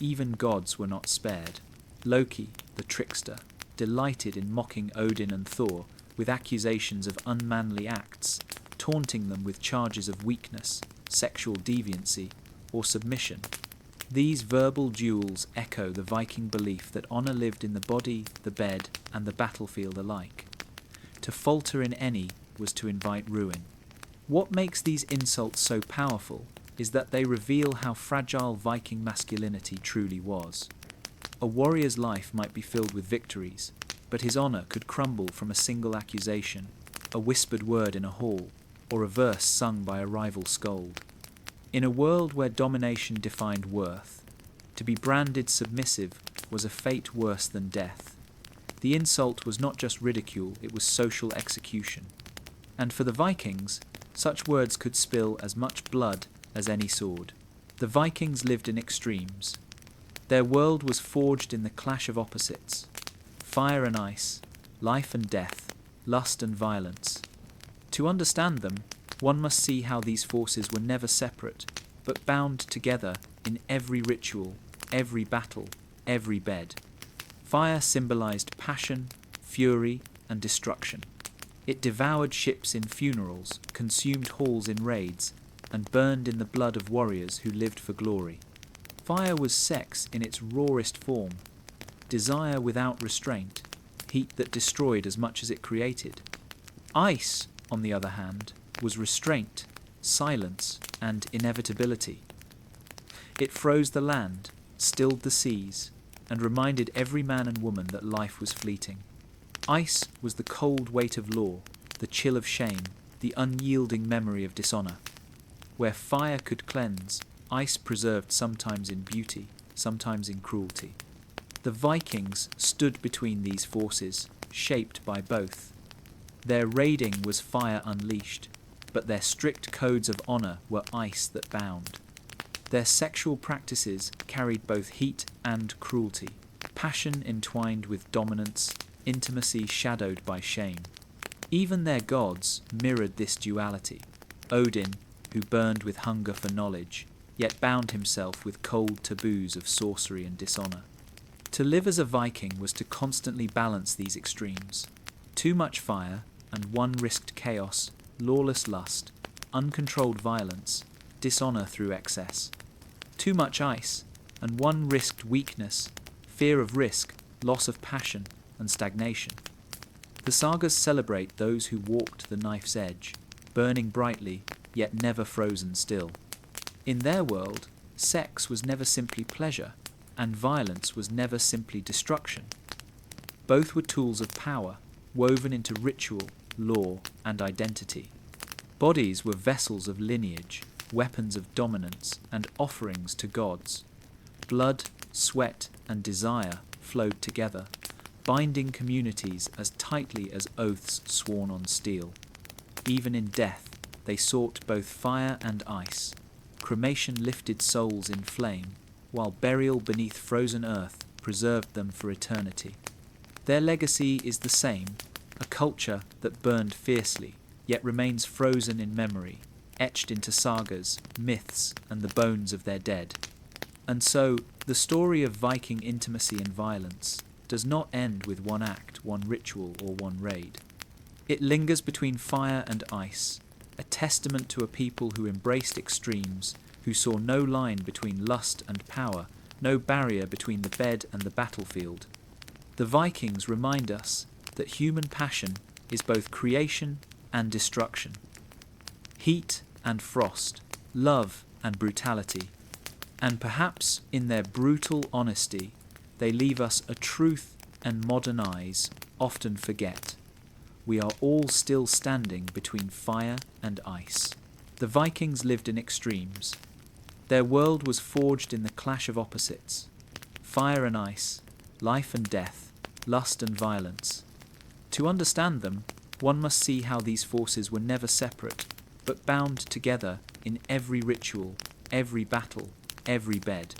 A: Even gods were not spared. Loki, the trickster, delighted in mocking Odin and Thor with accusations of unmanly acts, taunting them with charges of weakness, sexual deviancy, or submission. These verbal duels echo the Viking belief that honor lived in the body, the bed, and the battlefield alike. To falter in any was to invite ruin. What makes these insults so powerful is that they reveal how fragile Viking masculinity truly was. A warrior's life might be filled with victories, but his honor could crumble from a single accusation, a whispered word in a hall, or a verse sung by a rival scold. In a world where domination defined worth, to be branded submissive was a fate worse than death. The insult was not just ridicule, it was social execution. And for the Vikings, such words could spill as much blood as any sword. The Vikings lived in extremes. Their world was forged in the clash of opposites: fire and ice, life and death, lust and violence. To understand them, one must see how these forces were never separate, but bound together in every ritual, every battle, every bed. Fire symbolized passion, fury, and destruction. It devoured ships in funerals, consumed halls in raids, and burned in the blood of warriors who lived for glory. Fire was sex in its rawest form, desire without restraint, heat that destroyed as much as it created. Ice, on the other hand, was restraint, silence, and inevitability. It froze the land, stilled the seas, and reminded every man and woman that life was fleeting. Ice was the cold weight of law, the chill of shame, the unyielding memory of dishonor. Where fire could cleanse, ice preserved sometimes in beauty, sometimes in cruelty. The Vikings stood between these forces, shaped by both. Their raiding was fire unleashed, but their strict codes of honor were ice that bound. Their sexual practices carried both heat and cruelty, passion entwined with dominance, intimacy shadowed by shame. Even their gods mirrored this duality. Odin, who burned with hunger for knowledge, yet bound himself with cold taboos of sorcery and dishonor. To live as a Viking was to constantly balance these extremes. Too much fire, and one risked chaos, lawless lust, uncontrolled violence, dishonor through excess. Too much ice, and one risked weakness, fear of risk, loss of passion, and stagnation. The sagas celebrate those who walked the knife's edge, burning brightly, yet never frozen still. In their world, sex was never simply pleasure, and violence was never simply destruction. Both were tools of power, woven into ritual, law, and identity. Bodies were vessels of lineage, weapons of dominance, and offerings to gods. Blood, sweat, and desire flowed together, binding communities as tightly as oaths sworn on steel. Even in death, they sought both fire and ice. Cremation lifted souls in flame, while burial beneath frozen earth preserved them for eternity. Their legacy is the same, a culture that burned fiercely, yet remains frozen in memory, etched into sagas, myths, and the bones of their dead. And so, the story of Viking intimacy and violence does not end with one act, one ritual, or one raid. It lingers between fire and ice, a testament to a people who embraced extremes, who saw no line between lust and power, no barrier between the bed and the battlefield. The Vikings remind us that human passion is both creation and destruction, heat and frost, love and brutality, and perhaps in their brutal honesty they leave us a truth and modern eyes often forget. We are all still standing between fire and ice. The Vikings lived in extremes. Their world was forged in the clash of opposites: fire and ice, life and death, lust and violence. To understand them, one must see how these forces were never separate, but bound together in every ritual, every battle, every bed.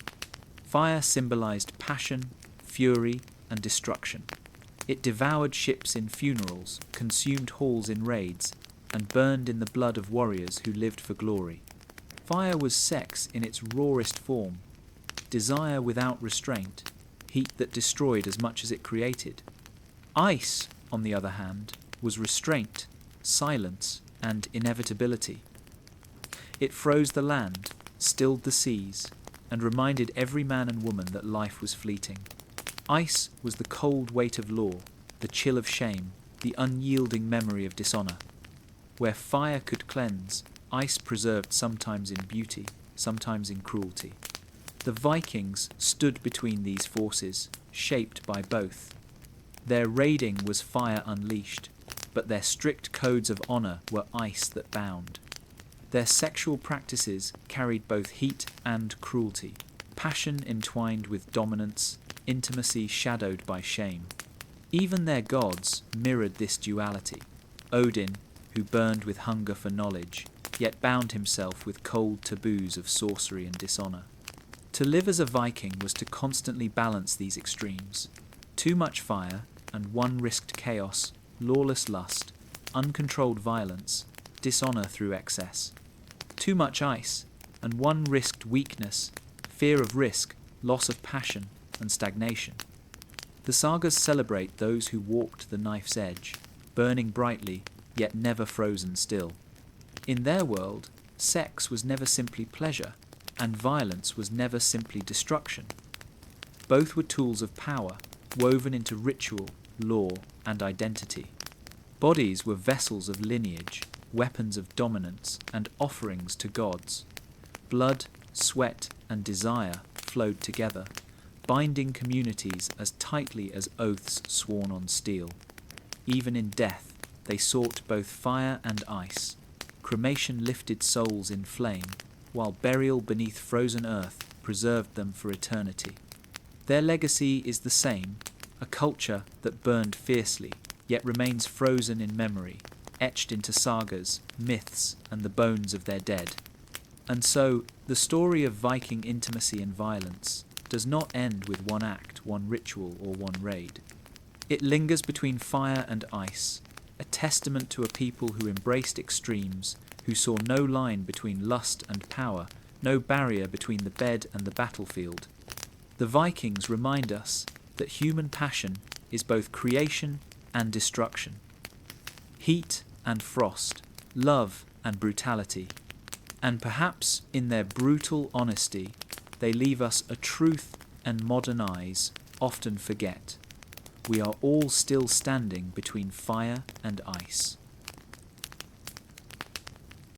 A: Fire symbolized passion, fury, and destruction. It devoured ships in funerals, consumed halls in raids, and burned in the blood of warriors who lived for glory. Fire was sex in its rawest form, desire without restraint, heat that destroyed as much as it created. Ice, on the other hand, was restraint, silence, and inevitability. It froze the land, stilled the seas, and reminded every man and woman that life was fleeting. Ice was the cold weight of law, the chill of shame, the unyielding memory of dishonor. Where fire could cleanse, ice preserved sometimes in beauty, sometimes in cruelty. The Vikings stood between these forces, shaped by both. Their raiding was fire unleashed, but their strict codes of honor were ice that bound. Their sexual practices carried both heat and cruelty, passion entwined with dominance, intimacy shadowed by shame. Even their gods mirrored this duality. Odin, who burned with hunger for knowledge, yet bound himself with cold taboos of sorcery and dishonor. To live as a Viking was to constantly balance these extremes. Too much fire, and one risked chaos, lawless lust, uncontrolled violence, dishonor through excess. Too much ice, and one risked weakness, fear of risk, loss of passion, and stagnation. The sagas celebrate those who walked the knife's edge, burning brightly, yet never frozen still. In their world, sex was never simply pleasure, and violence was never simply destruction. Both were tools of power, woven into ritual, law, and identity. Bodies were vessels of lineage, weapons of dominance, and offerings to gods. Blood, sweat, and desire flowed together, binding communities as tightly as oaths sworn on steel. Even in death, they sought both fire and ice. Cremation lifted souls in flame, while burial beneath frozen earth preserved them for eternity. Their legacy is the same, a culture that burned fiercely, yet remains frozen in memory, etched into sagas, myths, and the bones of their dead. And so, the story of Viking intimacy and violence does not end with one act, one ritual, or one raid. It lingers between fire and ice, a testament to a people who embraced extremes, who saw no line between lust and power, no barrier between the bed and the battlefield. The Vikings remind us that human passion is both creation and destruction, heat and frost, love and brutality, and perhaps in their brutal honesty they leave us a truth and modern eyes often forget. We are all still standing between fire and ice.